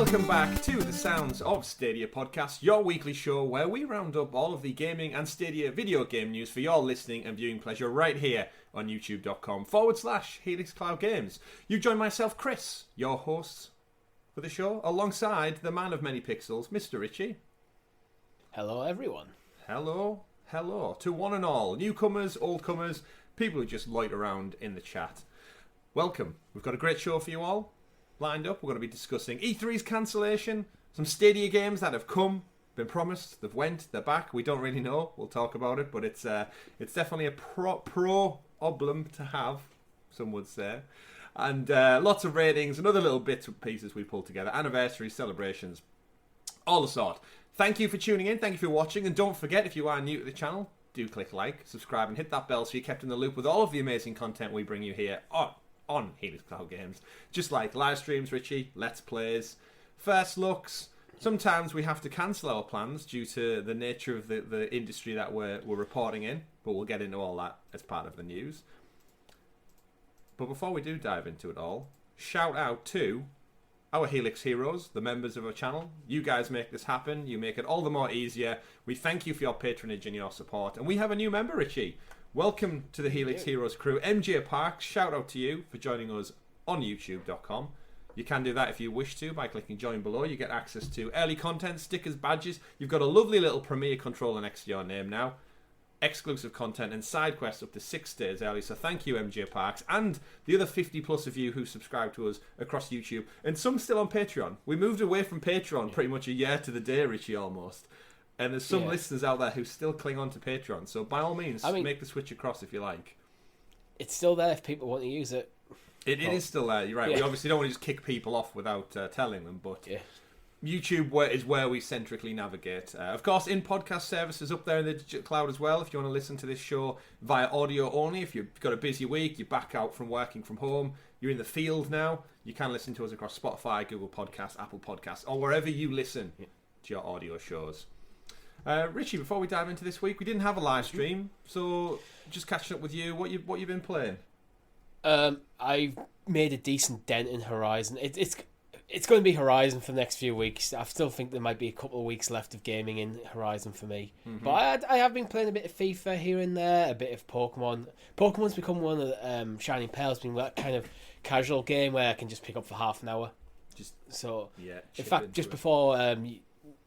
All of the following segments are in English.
Welcome back to the Sounds of Stadia Podcast, your weekly show where we round up all of the gaming and Stadia video game news for your listening and viewing pleasure right here on youtube.com/Helix Cloud Games. You join myself, Chris, your host for the show, alongside the man of many pixels, Mr. Richie. Hello, everyone. Hello to one and all, newcomers, oldcomers, people who just loiter around in the chat. Welcome. We've got a great show for you all lined up. We're going to be discussing E3's cancellation, some Stadia games that have come, been promised, they've went, they're back. We don't really know. We'll talk about it, but it's definitely a problem to have, some would say. And lots of ratings and other little bits and pieces we pulled together. Anniversaries, celebrations, all the sort. Thank you for tuning in. Thank you for watching. And don't forget, if you are new to the channel, do click like, subscribe, and hit that bell so you're kept in the loop with all of the amazing content we bring you here on Helix Cloud Games. Just like live streams, Richie, let's plays, first looks. Sometimes we have to cancel our plans due to the nature of the industry that we're reporting in, but we'll get into all that as part of the news. But before we do dive into it all, shout out to our Helix Heroes, the members of our channel. You guys make this happen. You make it all the more easier. We thank you for your patronage and your support. And we have a new member, Richie. Welcome to the Helix Heroes crew. MJ Parks, shout out to you for joining us on youtube.com. You can do that if you wish to by clicking join below. You get access to early content, stickers, badges. You've got a lovely little Premiere controller next to your name now. Exclusive content and side quests up to 6 days early. So thank you, MJ Parks, and the other 50 plus of you who subscribe to us across YouTube, and some still on Patreon. We moved away from Patreon pretty much a year to the day, Richie, almost. And there's some listeners out there who still cling on to Patreon. So by all means, make the switch across if you like. It's still there if people want to use it. It is still there, you're right. Yeah. We obviously don't want to just kick people off without telling them, but YouTube is where we centrically navigate. Of course, in podcast services up there in the digital cloud as well, if you want to listen to this show via audio only. If you've got a busy week, you're back out from working from home, you're in the field now, you can listen to us across Spotify, Google Podcasts, Apple Podcasts, or wherever you listen to your audio shows. Richie, before we dive into this week, we didn't have a live stream, so just catching up with you. What you've been playing? I've made a decent dent in Horizon. It's going to be Horizon for the next few weeks. I still think there might be a couple of weeks left of gaming in Horizon for me. Mm-hmm. But I have been playing a bit of FIFA here and there, a bit of Pokemon. Pokemon's become one of the Shining Pearl's been that kind of casual game where I can just pick up for half an hour. In fact, just before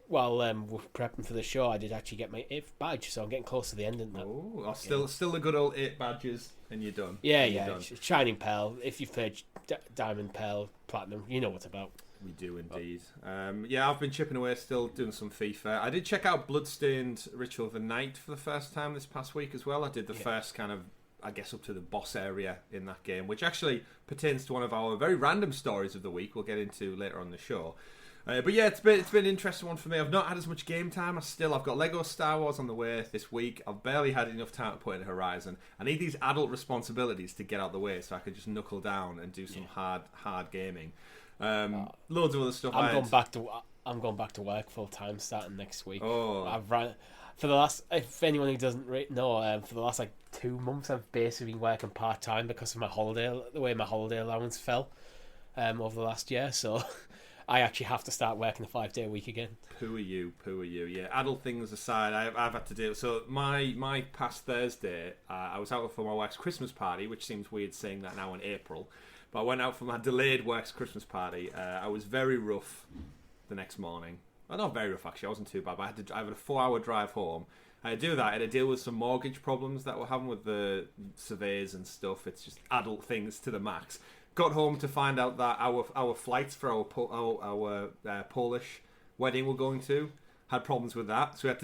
while we're prepping for the show, I did actually get my 8th badge, so I'm getting close to the end of that. Oh, still the good old 8 badges, and you're done. Yeah. Done. Shining Pearl. If you've played Diamond, Pearl, Platinum, you know what it's about. We do indeed. I've been chipping away, still doing some FIFA. I did check out Bloodstained Ritual of the Night for the first time this past week as well. I did the first kind of, I guess, up to the boss area in that game, which actually pertains to one of our very random stories of the week we'll get into later on the show. But yeah, it's been an interesting one for me. I've not had as much game time. I've got Lego Star Wars on the way this week. I've barely had enough time to put in Horizon. I need these adult responsibilities to get out of the way so I can just knuckle down and do some hard gaming. Loads of other stuff. I'm going back to work full time starting next week. Oh, I've run for the last. If anyone who doesn't know, for the last 2 months, I've basically been working part time because of the way my holiday allowance fell over the last year. So. I actually have to start working a 5-day week again. Poo are you. Yeah, adult things aside, I've had to do. So my past Thursday, I was out for my wife's Christmas party, which seems weird saying that now in April. But I went out for my delayed work's Christmas party. I was very rough the next morning. Well, not very rough actually. I wasn't too bad. But I had a 4-hour drive home. I had to do that. I had to deal with some mortgage problems that we're having with the surveys and stuff. It's just adult things to the max. Got home to find out that our flights for our Polish wedding we're going to had problems with that, so we had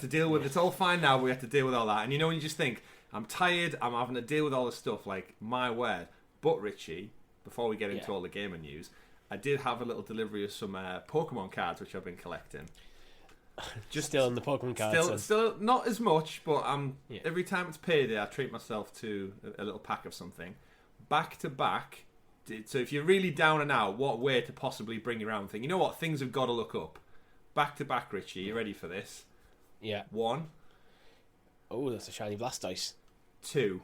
to deal with it's all fine now. We had to deal with all that, and when you just think I'm tired, I'm having to deal with all this stuff. Like my word. But Richie, before we get into all the gamer news, I did have a little delivery of some Pokemon cards which I've been collecting. Just still in the Pokemon cards. Still not as much, but every time it's payday, I treat myself to a little pack of something. Back to back. So if you're really down and out, what way to possibly bring you around? You know what? Things have got to look up. Back to back, Richie. You ready for this? Yeah. 1. Oh, that's a shiny Blastoise. 2.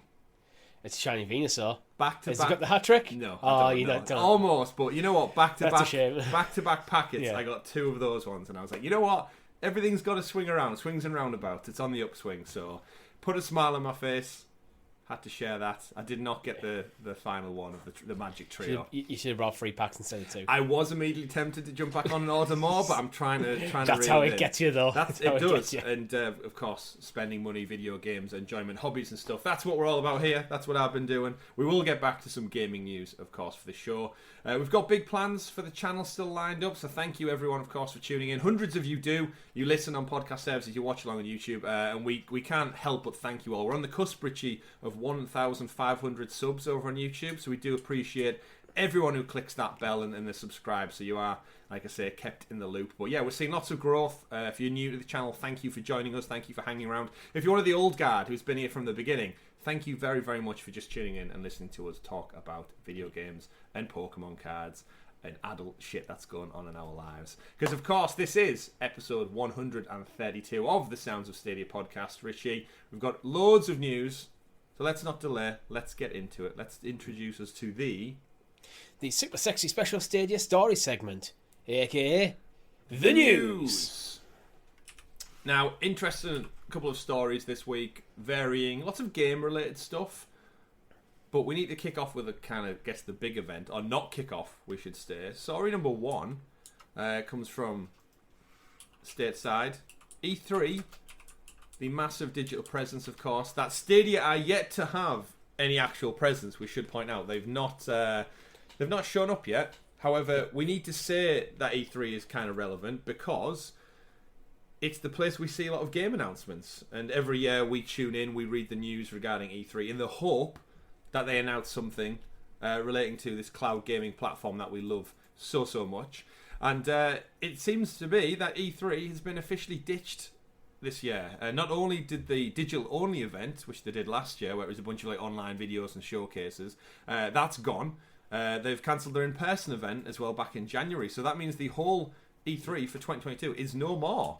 It's Shiny Venusaur. Back to Has back. he got the hat trick? No. Oh, I you don't. don't. Almost, but you know what? That's a shame. Back to back packets. Yeah. I got 2 of those ones, and I was like, you know what? Everything's got to swing around, swings and roundabouts. It's on the upswing, so put a smile on my face. Had to share that. I did not get the final one of the magic trio. You should have brought 3 packs instead of 2. I was immediately tempted to jump back on and order more, but I'm trying to. That's how it gets you, though. It does. And of course, spending money, video games, enjoyment, hobbies, and stuff. That's what we're all about here. That's what I've been doing. We will get back to some gaming news, of course, for the show. We've got big plans for the channel still lined up, so thank you everyone, of course, for tuning in. Hundreds of you do. You listen on podcast services, you watch along on YouTube, and we can't help but thank you all. We're on the cusp, Richie, of 1,500 subs over on YouTube, so we do appreciate everyone who clicks that bell and they subscribe, so you are, like I say, kept in the loop. But yeah, we're seeing lots of growth. If you're new to the channel, thank you for joining us. Thank you for hanging around. If you're one of the old guard who's been here from the beginning, thank you very, very much for just tuning in and listening to us talk about video games and Pokemon cards and adult shit that's going on in our lives. Because, of course, this is episode 132 of the Sounds of Stadia podcast. Richie, we've got loads of news, so let's not delay. Let's get into it. Let's introduce us to the super sexy special Stadia story segment, aka the news. Now, interesting couple of stories this week, varying, lots of game-related stuff. But we need to kick off with a kind of, guess, the big event, or not kick off, we should say. Story number 1 comes from stateside. E3, the massive digital presence, of course. That Stadia are yet to have any actual presence, we should point out. They've not shown up yet. However, we need to say that E3 is kind of relevant because it's the place we see a lot of game announcements. And every year we tune in, we read the news regarding E3 in the hope that they announce something relating to this cloud gaming platform that we love so much. And it seems to be that E3 has been officially ditched this year. Not only did the digital-only event, which they did last year, where it was a bunch of like online videos and showcases, that's gone. They've cancelled their in-person event as well back in January. So that means the whole E3 for 2022 is no more.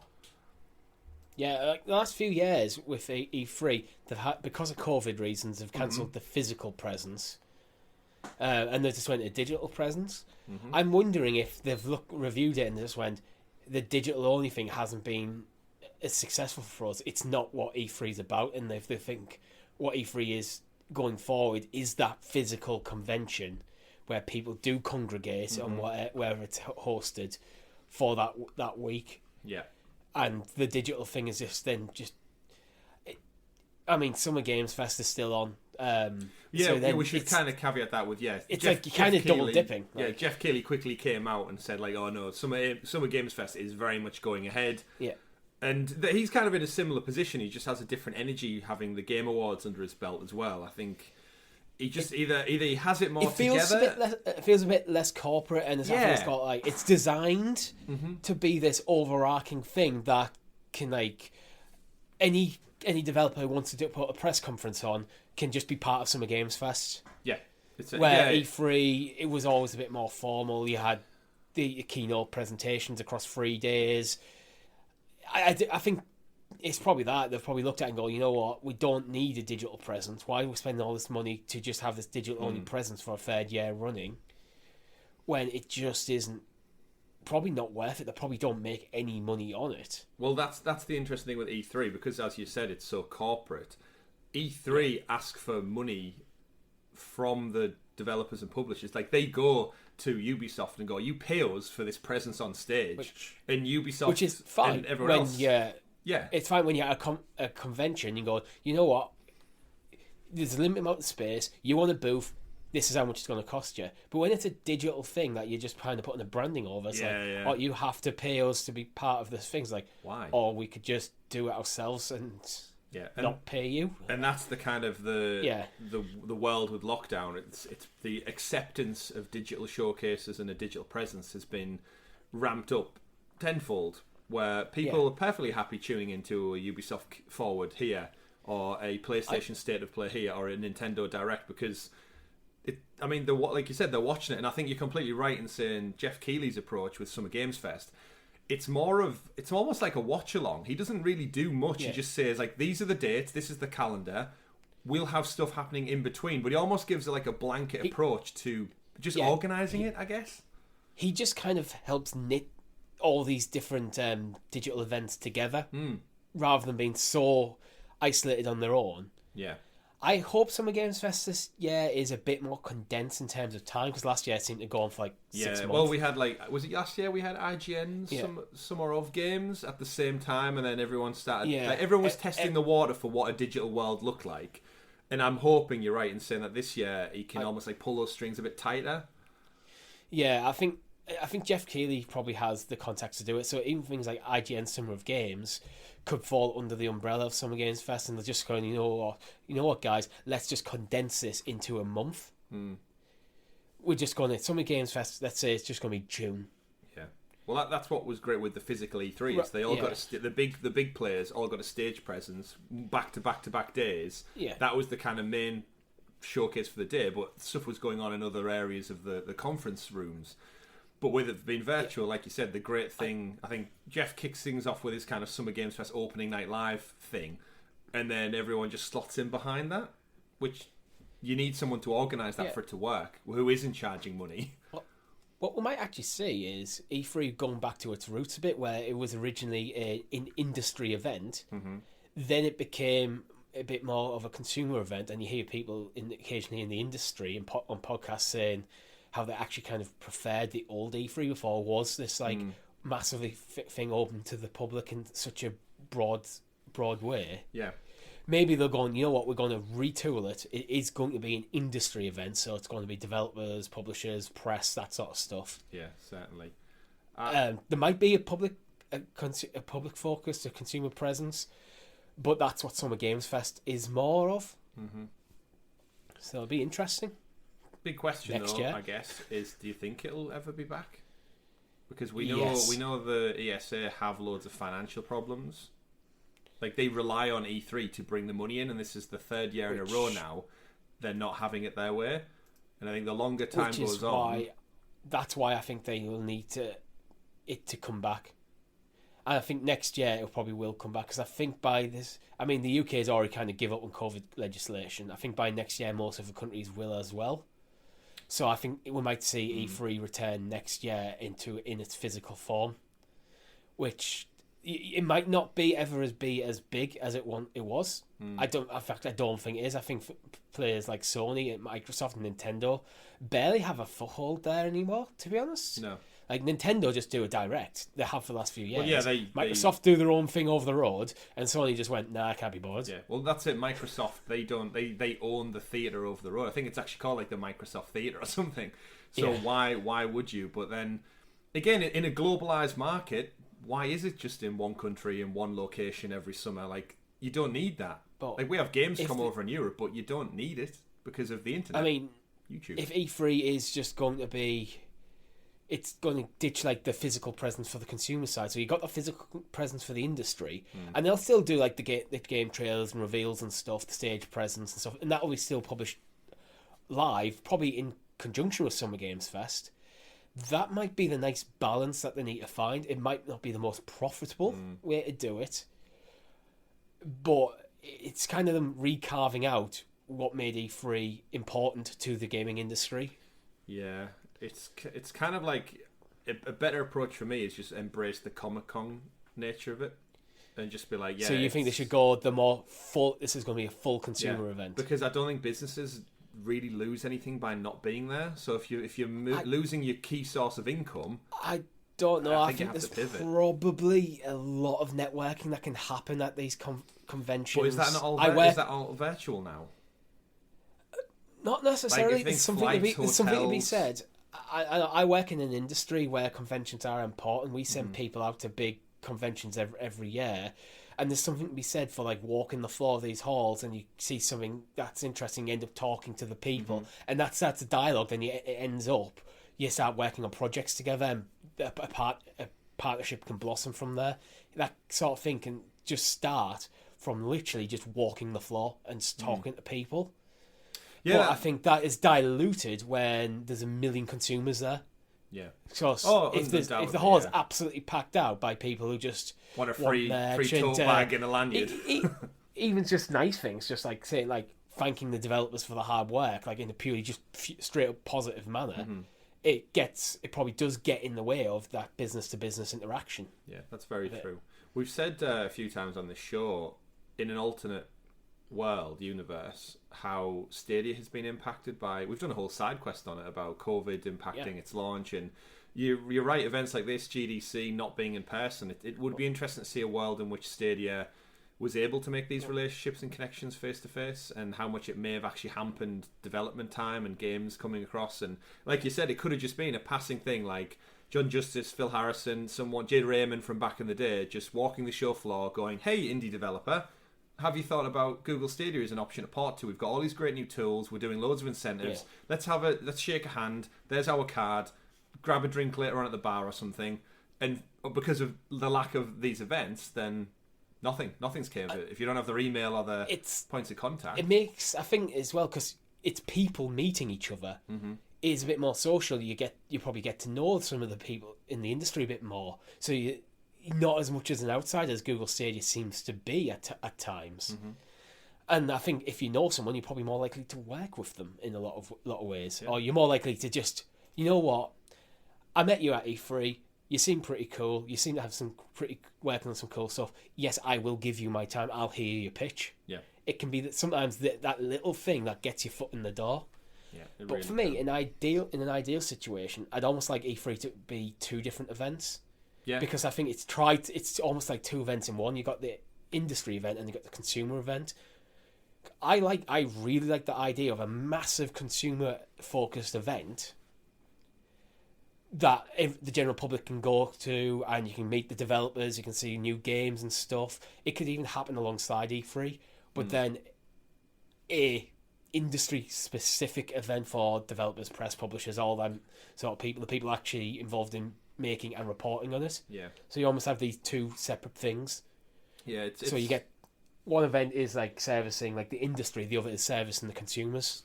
Yeah, like the last few years with E3, they've had, because of COVID reasons, they've cancelled the physical presence, and they just went to digital presence. I'm wondering if they've reviewed it and just went, the digital only thing hasn't been as successful for us. It's not what E3 is about, and if they think what E3 is going forward is that physical convention where people do congregate on wherever it's hosted for that week. Yeah. And the digital thing is I mean, Summer Games Fest is still on. We should kind of caveat that with, it's like you're kind of double dipping. Yeah, Jeff Keighley quickly came out and said, like, oh no, Summer Games Fest is very much going ahead. Yeah. And he's kind of in a similar position. He just has a different energy having the Game Awards under his belt as well. I think he just either he has it more together. It feels a bit less corporate, and it's got like it's designed to be this overarching thing that can like any developer who wants to put a press conference on can just be part of Summer Games Fest. Yeah, E3 it was always a bit more formal. You had the keynote presentations across 3 days. I think it's probably that they've probably looked at it and go, you know what, we don't need a digital presence. Why are we spending all this money to just have this digital only presence for a third year running when it just isn't probably not worth it? They probably don't make any money on it. Well, that's the interesting thing with E3, because as you said, it's so corporate. E3 ask for money from the developers and publishers. Like, they go to Ubisoft and go, you pay us for this presence on stage, and Ubisoft, which is fine, and everyone else. Yeah, it's fine when you're at a convention. You go, you know what? There's a limited amount of space. You want a booth. This is how much it's going to cost you. But when it's a digital thing that you're just kind of putting the branding over, it's oh, you have to pay us to be part of this thing. It's like, why? Or we could just do it ourselves and not pay you. And that's the kind of the world with lockdown. It's the acceptance of digital showcases and a digital presence has been ramped up tenfold, where people are perfectly happy tuning into a Ubisoft Forward here, or a PlayStation State of Play here, or a Nintendo Direct, because like you said, they're watching it. And I think you're completely right in saying Jeff Keighley's approach with Summer Games Fest, it's almost like a watch along. He doesn't really do much. He just says, like, these are the dates, this is the calendar. we'll have stuff happening in between, but he almost gives it like a blanket approach to just organising it, I guess. He just kind of helps knit all these different digital events together rather than being so isolated on their own. Yeah. I hope Summer Games Fest this year is a bit more condensed in terms of time, because last year it seemed to go on for like 6 months. Well, we had was it last year we had IGN Summer of Games at the same time, and then everyone started. Everyone was testing the water for what a digital world looked like, and I'm hoping you're right in saying that this year he can almost like pull those strings a bit tighter. Yeah, I think Jeff Keighley probably has the contacts to do it. So even things like IGN Summer of Games could fall under the umbrella of Summer Games Fest, and they're just going, you know what, guys, let's just condense this into a month. We're just going to Summer Games Fest. Let's say it's just going to be June. Yeah. Well, that's what was great with the physical E3s. They all got the big players all got a stage presence back to back days. Yeah. That was the kind of main showcase for the day, but stuff was going on in other areas of the conference rooms. But with it being virtual, like you said, the great thing, I think Jeff kicks things off with his kind of Summer Games Fest opening night live thing, and then everyone just slots in behind that, which you need someone to organise that for it to work, who isn't charging money. What we might actually see is E3 going back to its roots a bit, where it was originally an industry event, then it became a bit more of a consumer event, and you hear people occasionally in the industry and on podcasts saying how they actually kind of preferred the old E3 before it was this like massively thing open to the public in such a broad way. Yeah. Maybe they're going, you know what, we're going to retool it. It is going to be an industry event, so it's going to be developers, publishers, press, that sort of stuff. Yeah, certainly. There might be a public focus, a consumer presence, but that's what Summer Games Fest is more of. So it'll be interesting. Big question next though, year. I guess, is do you think it'll ever be back? Because we know the ESA have loads of financial problems. Like, they rely on E3 to bring the money in, and this is the third year in a row now they're not having it their way. And I think the longer time goes on, that's why I think they will need it to come back. And I think next year it probably will come back, because I think by this, I mean, the UK has already kind of give up on COVID legislation. I think by next year most of the countries will as well. So I think we might see E3 return next year in its physical form, which it might not be as big as it was. I don't think it is. I think players like Sony and Microsoft and Nintendo barely have a foothold there anymore, to be honest. No. Like, Nintendo just do a direct. They have for the last few years. Well, yeah, Microsoft do their own thing over the road, and Sony just went, nah, I can't be bothered. Yeah, well, that's it. Microsoft, they own the theatre over the road. I think it's actually called like the Microsoft Theatre or something. So why would you? But then, again, in a globalised market, why is it just in one country, in one location every summer? Like, you don't need that. But like, we have games come over in Europe, but you don't need it because of the internet. I mean, YouTube. If E3 is just going to be... It's going to ditch like the physical presence for the consumer side. So you got the physical presence for the industry, and they'll still do like the game trailers and reveals and stuff, the stage presence and stuff, and that will be still published live, probably in conjunction with Summer Games Fest. That might be the nice balance that they need to find. It might not be the most profitable way to do it, but it's kind of them recarving out what made E3 important to the gaming industry. Yeah. It's kind of like a better approach for me is just embrace the Comic-Con nature of it and just be like, yeah. So you think they should go the more full? This is going to be a full consumer event, because I don't think businesses really lose anything by not being there. So if you're losing your key source of income, I don't know. I think there's probably a lot of networking that can happen at these conventions. But is that not all? Is that all virtual now? Not necessarily. Like, there's something to be said. I work in an industry where conventions are important. We send people out to big conventions every year, and there's something to be said for like walking the floor of these halls and you see something that's interesting, you end up talking to the people, and that starts a dialogue. Then it ends up, you start working on projects together, and a partnership can blossom from there. That sort of thing can just start from literally just walking the floor and talking to people. Yeah, but I think that is diluted when there's a million consumers there. Yeah. So if the hall is absolutely packed out by people who just want a free tote bag and a lanyard, even just nice things, just like saying like thanking the developers for the hard work, like in a purely just straight up positive manner, it probably does get in the way of that business to business interaction. Yeah, that's very true. We've said a few times on this show, in an alternate universe, how Stadia has been impacted by. We've done a whole side quest on it about COVID impacting its launch, and you're right. Events like this, GDC, not being in person, it would be interesting to see a world in which Stadia was able to make these relationships and connections face to face, and how much it may have actually hampered development time and games coming across. And like you said, it could have just been a passing thing, like John Justice, Phil Harrison, someone, Jade Raymond from back in the day, just walking the show floor going, "Hey, indie developer, have you thought about Google Stadia as an option to port to? We've got all these great new tools. We're doing loads of incentives. Let's shake a hand. There's our card. Grab a drink later on at the bar or something." And because of the lack of these events, then nothing's came of it. If you don't have their email or their points of contact, it makes, I think, as well, because it's people meeting each other. Is a bit more social. You probably get to know some of the people in the industry a bit more. So you not as much as an outsider as Google Stadia seems to be at times. And I think if you know someone, you're probably more likely to work with them in a lot of ways, or you're more likely to just, you know what, I met you at E3. You seem pretty cool. You seem to have working on some cool stuff. Yes, I will give you my time. I'll hear your pitch. Yeah, it can be that sometimes that little thing that gets your foot in the door. Yeah, but really for me, in an ideal situation, I'd almost like E3 to be two different events. Yeah, because I think it's almost like two events in one. You got the industry event and you got the consumer event. I really like the idea of a massive consumer focused event that the general public can go to, and you can meet the developers, you can see new games and stuff. It could even happen alongside E3, but then a industry specific event for developers, press, publishers, all them sort of people, the people actually involved in making and reporting on it. Yeah. So you almost have these two separate things. Yeah. So you get one event is like servicing like the industry, the other is servicing the consumers.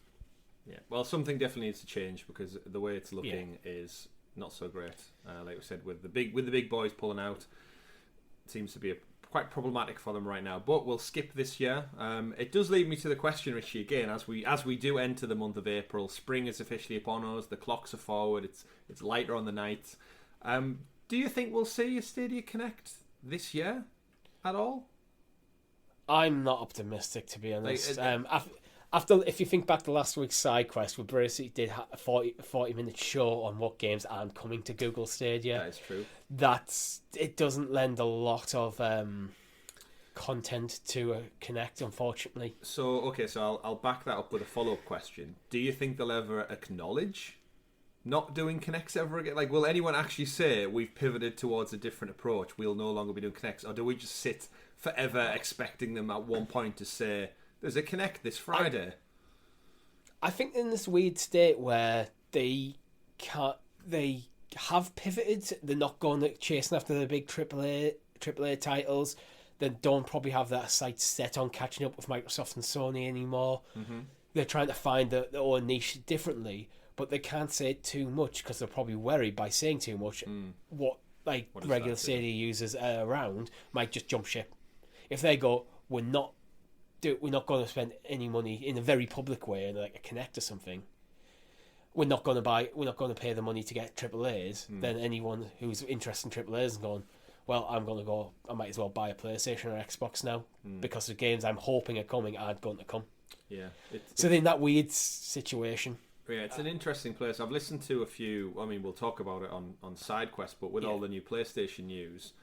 Yeah. Well, something definitely needs to change, because the way it's looking is not so great. Like we said, with the big boys pulling out, it seems to be quite problematic for them right now. But we'll skip this year. It does lead me to the question, Richie, again, as we do enter the month of April. Spring is officially upon us. The clocks are forward. It's lighter on the night. Do you think we'll see a Stadia Connect this year at all? I'm not optimistic, to be honest. After, if you think back to last week's SideQuest, we basically did a 40-minute show on what games aren't coming to Google Stadia. That is true. It doesn't lend a lot of content to a Connect, unfortunately. So I'll back that up with a follow-up question. Do you think they'll ever acknowledge not doing Connects ever again? Like, will anyone actually say we've pivoted towards a different approach, we'll no longer be doing Connects? Or do we just sit forever expecting them at one point to say, there's a Connect this Friday? I think in this weird state where they have pivoted, they're not going to chasing after the big AAA titles. They don't probably have their sights set on catching up with Microsoft and Sony anymore. They're trying to find their own niche differently, but they can't say too much because they're probably worried by saying too much. What regular Stadia users around might just jump ship. If they go, we're not going to spend any money in a very public way, like a Connect or something. We're not going to pay the money to get AAAs. Then anyone who's interested in AAAs is going, well, I might as well buy a PlayStation or Xbox now, because the games I'm hoping are coming aren't going to come. Yeah. So they're in that weird situation. Yeah, it's an interesting place. I've listened to a few. I mean, we'll talk about it on SideQuest, but with all the new PlayStation news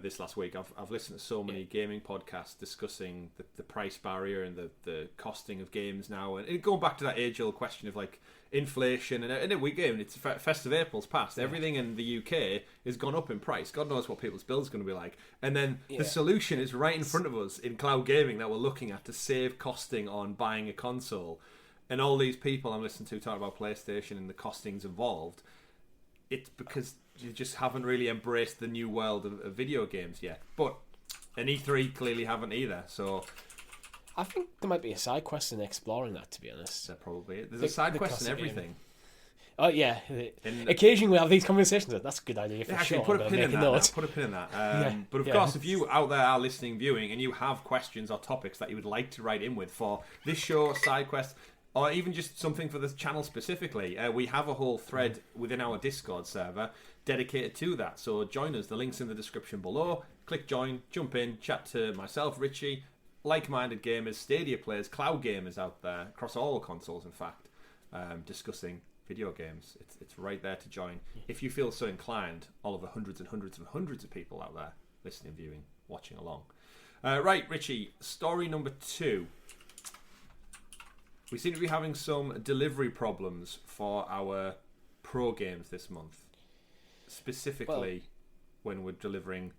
this last week, I've listened to so many gaming podcasts discussing the price barrier and the costing of games now, and going back to that age-old question of like inflation and it's festive April's passed. Everything in the UK has gone up in price. God knows what people's bills are going to be like. And then the solution is right in front of us in cloud gaming that we're looking at to save costing on buying a console. And all these people I'm listening to talk about PlayStation and the costings involved, it's because you just haven't really embraced the new world of video games yet. But and E3 clearly haven't either. So I think there might be a side quest in exploring that, to be honest. There probably is. There's a side quest in everything. Oh yeah. In Occasionally we have these conversations. That's a good idea for actually, sure. put a pin in that. Now. Put a pin in that. But of course, if you out there are listening, viewing, and you have questions or topics that you would like to write in with for this show, SideQuest, or even just something for this channel specifically, we have a whole thread within our Discord server dedicated to that. So join us. The link's in the description below. Click join, jump in, chat to myself, Richie, like-minded gamers, Stadia players, cloud gamers out there across all consoles, in fact, discussing video games. It's right there to join. If you feel so inclined, all of the hundreds and hundreds and hundreds of people out there listening, viewing, watching along. Right, Richie, story number 2. We seem to be having some delivery problems for our pro games this month. Specifically when we're delivering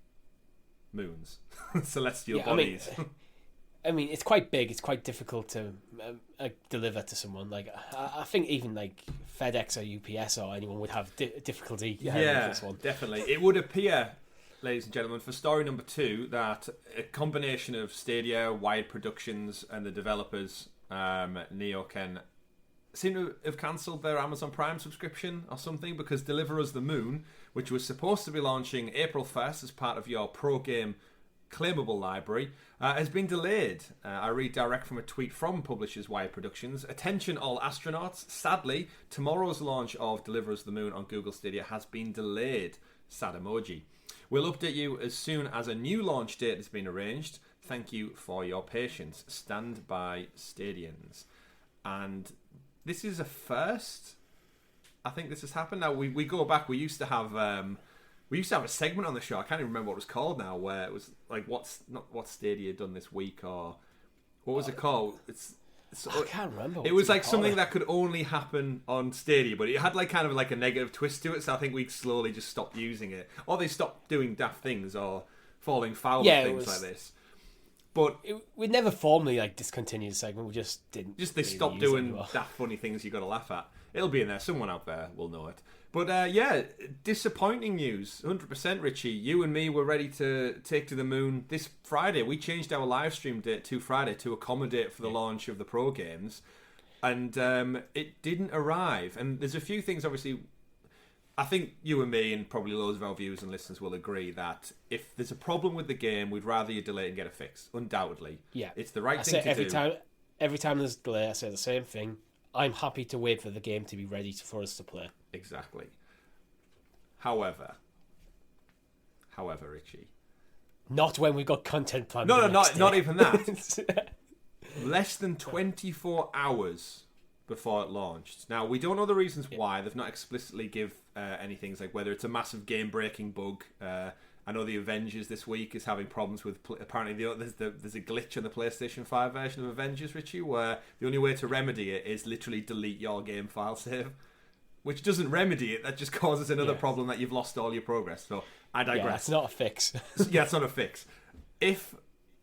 moons. Celestial bodies. I mean, it's quite big. It's quite difficult to deliver to someone. Like, I think even like FedEx or UPS or anyone would have difficulty. With this one. Definitely. It would appear, ladies and gentlemen, for story number 2, that a combination of Stadia, Wired Productions, and the developers, Neoken, seem to have cancelled their Amazon Prime subscription or something, because Deliver Us the Moon, which was supposed to be launching April 1st as part of your pro game claimable library, has been delayed. I read direct from a tweet from publishers Wired Productions. Attention all astronauts. Sadly, tomorrow's launch of Deliver Us the Moon on Google Stadia has been delayed. Sad emoji. We'll update you as soon as a new launch date has been arranged. Thank you for your patience. Stand by Stadians. And this is a first. I think this has happened. Now we go back. We used to have a segment on the show. I can't even remember what it was called now. Where it was like, what Stadia done this week, or what was it called? I can't remember. It was like something that could only happen on Stadia, but it had like kind of like a negative twist to it. So I think we slowly just stopped using it, or they stopped doing daft things or falling foul of things like this. But we never formally like discontinued the segment. We just didn't. They stopped doing daft funny things you got to laugh at. It'll be in there. Someone out there will know it. But disappointing news. 100%, Richie. You and me were ready to take to the moon this Friday. We changed our live stream date to Friday to accommodate for the launch of the pro games, and it didn't arrive. And there's a few things, obviously. I think you and me and probably loads of our viewers and listeners will agree that if there's a problem with the game, we'd rather you delay it and get it fixed. Undoubtedly. Yeah. It's the right thing to do. Every time there's a delay, I say the same thing. I'm happy to wait for the game to be ready for us to play. Exactly. However, Richie. Not when we've got content planned. No, not even that. Less than 24 hours before it launched. Now, we don't know the reasons why. They've not explicitly give any things like whether it's a massive game-breaking bug. I know the Avengers this week is having problems with... Apparently, there's a glitch in the PlayStation 5 version of Avengers, Richie, where the only way to remedy it is literally delete your game file save, which doesn't remedy it. That just causes another problem that you've lost all your progress. So, I digress. Yeah, it's not a fix. Yeah, it's not a fix. If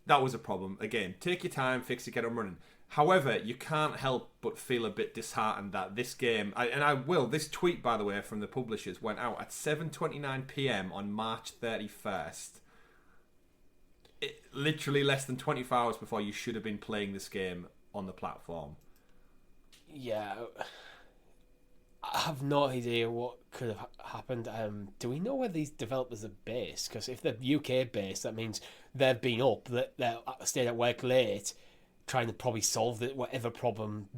that was a problem, again, take your time, fix it, get it running. However, you can't help but feel a bit disheartened that this game... This tweet, by the way, from the publishers went out at 7:29 p.m. on March 31st. Literally less than 24 hours before you should have been playing this game on the platform. Yeah. I have no idea what could have happened. Do we know where these developers are based? Because if they're UK based, that means they've been up, they're stayed at work late, trying to probably solve whatever problem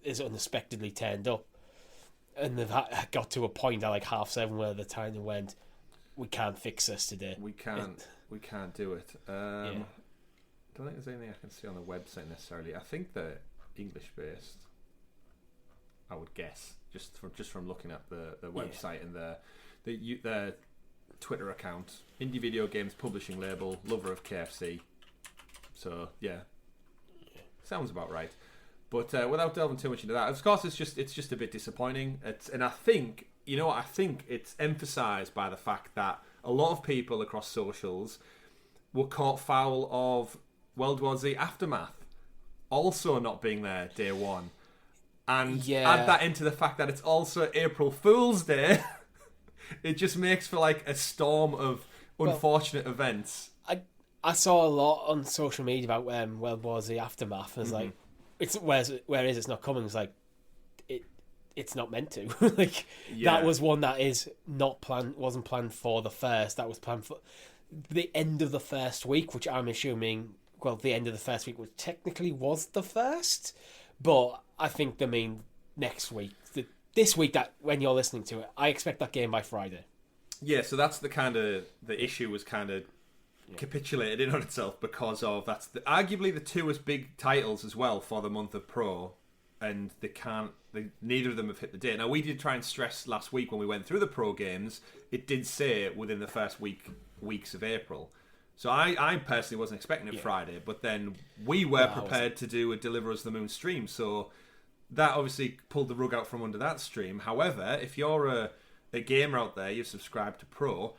is unexpectedly turned up, and they've got to a point at like 7:30 where the time went, we can't fix this today. We can't do it. I don't think there's anything I can see on the website necessarily. I think they're English based, I would guess, just from looking at the website and their Twitter account. Indie video games publishing label, lover of KFC. So yeah. Sounds about right, but without delving too much into that, of course, it's just a bit disappointing. And I think it's emphasised by the fact that a lot of people across socials were caught foul of World War Z Aftermath also not being there day one, and add that into the fact that it's also April Fool's Day. It just makes for like a storm of unfortunate events. I saw a lot on social media about World War Z Aftermath. It's like, where is it's not coming. It's like, it's not meant to. Like that was one that is not planned, wasn't planned for the first. That was planned for the end of the first week, which I'm assuming. Well, the end of the first week, which technically was the first, but I think they mean next week. This week, that when you're listening to it, I expect that game by Friday. Yeah, so that's the issue was kind of capitulated in on itself because of arguably the two as big titles as well for the month of Pro, and neither of them have hit the date. Now, we did try and stress last week when we went through the Pro games, it did say within the first weeks of April. So I personally wasn't expecting it Friday, but then we were prepared to do a Deliver Us the Moon stream, so that obviously pulled the rug out from under that stream. However, if you're a gamer out there, you've subscribed to Pro,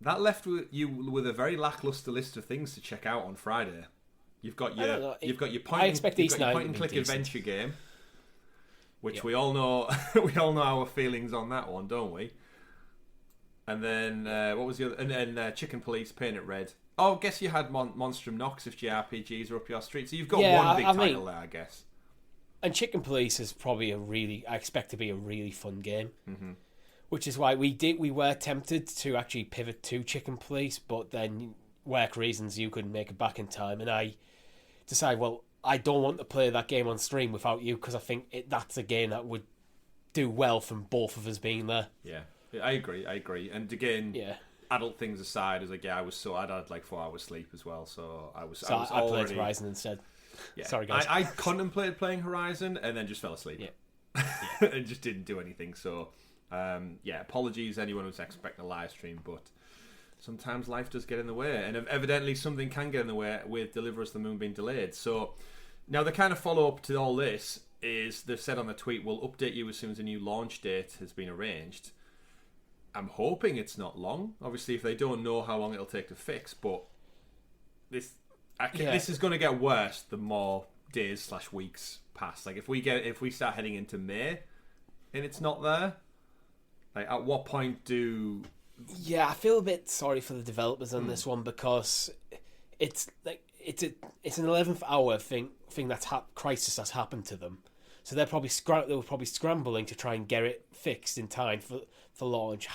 that left you with a very lackluster list of things to check out on Friday. You've got your point and click adventure game, which we all know our feelings on that one, don't we? And then what was the other? And then Chicken Police, Paint It Red. Oh, I guess you had Monstrum Nox if JRPGs are up your street. So you've got one big title there, I guess. And Chicken Police is probably I expect to be a really fun game. Mm-hmm. Which is why we were tempted to actually pivot to Chicken Police, but then work reasons you couldn't make it back in time, and I decided, well, I don't want to play that game on stream without you because I think that's a game that would do well from both of us being there. Yeah, I agree. And again, adult things aside, I'd had like 4 hours sleep as well, so I played Horizon instead. Yeah. Sorry, guys. I contemplated playing Horizon and then just fell asleep. Yeah. And just didn't do anything. So, apologies anyone who's expecting a live stream, but sometimes life does get in the way, and evidently something can get in the way with Deliver Us the Moon being delayed. So now the kind of follow-up to all this is they've said on the tweet, we'll update you as soon as a new launch date has been arranged. I'm hoping it's not long. Obviously, if they don't know how long it'll take to fix, but this is going to get worse the more days/weeks pass. Like if we start heading into May and it's not there, like at what point do? Yeah, I feel a bit sorry for the developers on this one because it's like it's an 11th hour thing crisis that's happened to them. So they were probably scrambling to try and get it fixed in time for launch.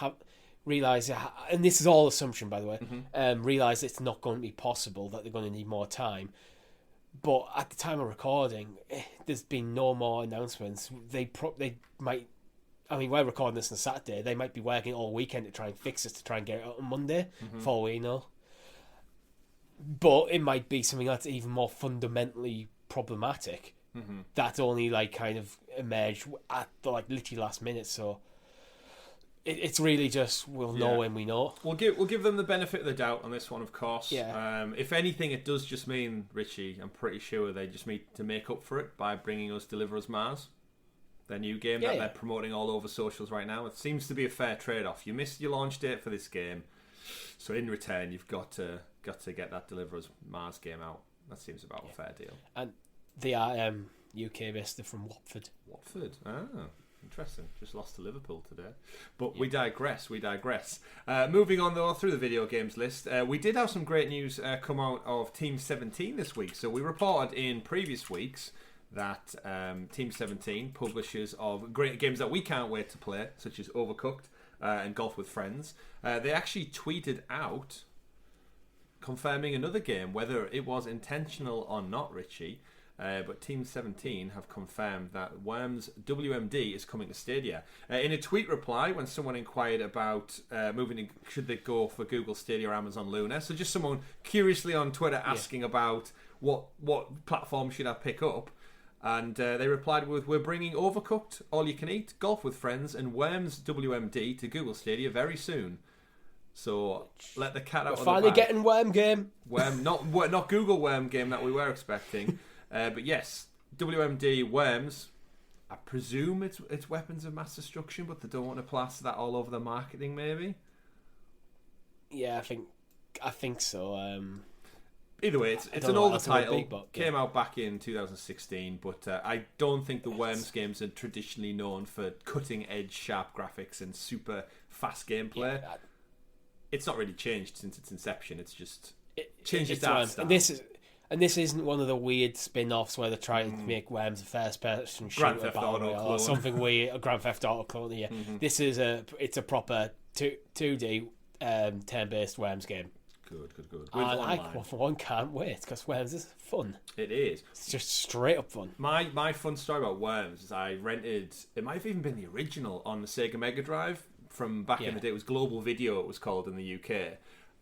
Realize, and this is all assumption by the way, realize it's not going to be possible, that they're going to need more time. But at the time of recording, there's been no more announcements. They might. I mean, we're recording this on Saturday. They might be working all weekend to try and fix it, to try and get it out on Monday, for all we know. But it might be something that's even more fundamentally problematic. That's only like kind of emerged at the literally last minute. So it's really just we'll know when we know. We'll give them the benefit of the doubt on this one, of course. Yeah. If anything, it does just mean, Richie, I'm pretty sure they just need to make up for it by bringing us Deliver Us Mars, their new game that they're promoting all over socials right now. It seems to be a fair trade-off. You missed your launch date for this game, so in return, you've got to get that Deliver Us Mars game out. That seems about a fair deal. And they are UK based. They're from Watford. Watford. Ah, interesting. Just lost to Liverpool today. But we digress. Moving on, though, through the video games list, we did have some great news come out of Team 17 this week. So we reported in previous weeks that Team 17, publishers of great games that we can't wait to play, such as Overcooked and Golf with Friends, they actually tweeted out confirming another game, whether it was intentional or not, Richie. But Team 17 have confirmed that Worms WMD is coming to Stadia. In a tweet reply, when someone inquired about should they go for Google Stadia or Amazon Luna, so just someone curiously on Twitter asking about what platform should I pick up, and they replied with, we're bringing Overcooked, All You Can Eat, Golf with Friends, and Worms WMD to Google Stadia very soon. So let the cat out of the bag. Finally getting Worm game. Not Google Worm game that we were expecting. But yes, WMD Worms, I presume it's weapons of mass destruction, but they don't want to plaster that all over the marketing, maybe? Yeah, I think so. Either way, it's an older title, came out back in 2016, but I don't think the Worms games are traditionally known for cutting-edge, sharp graphics and super fast gameplay. It's not really changed since its inception, it's just changed its art style. And this isn't one of the weird spin-offs where they're trying to make Worms a first-person Grand shooter Theft battle Auto royale or clone. something weird, a Grand Theft Auto clone. Yeah, this is it's a proper 2D turn-based Worms game. Good. With And online. I, for one, can't wait because Worms is fun. It is. It's just straight up fun. My fun story about Worms is I rented, it might have even been the original on the Sega Mega Drive from back in the day. It was Global Video, it was called in the UK.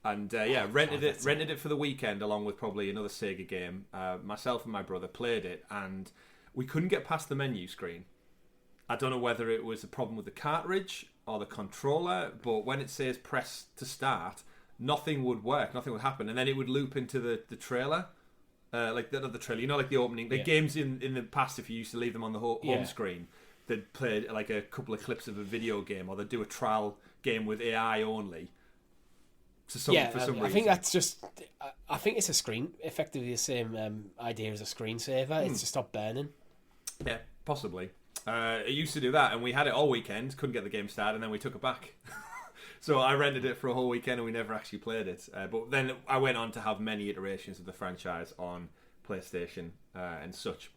And rented it for the weekend along with probably another Sega game. Myself and my brother played it, and we couldn't get past the menu screen. I don't know whether it was a problem with the cartridge or the controller, but when it says press to start, nothing would work, nothing would happen, and then it would loop into the trailer, like the trailer. You know, like the opening, the games in the past. If you used to leave them on the home screen, they'd play like a couple of clips of a video game, or they'd do a trial game with AI only. For some reason. I think that's just. I think it's a screen, effectively the same idea as a screensaver. It's to stop burning. Yeah, possibly. It used to do that, and we had it all weekend. Couldn't get the game started, and then we took it back. So I rented it for a whole weekend, and we never actually played it. But then I went on to have many iterations of the franchise on PlayStation and such.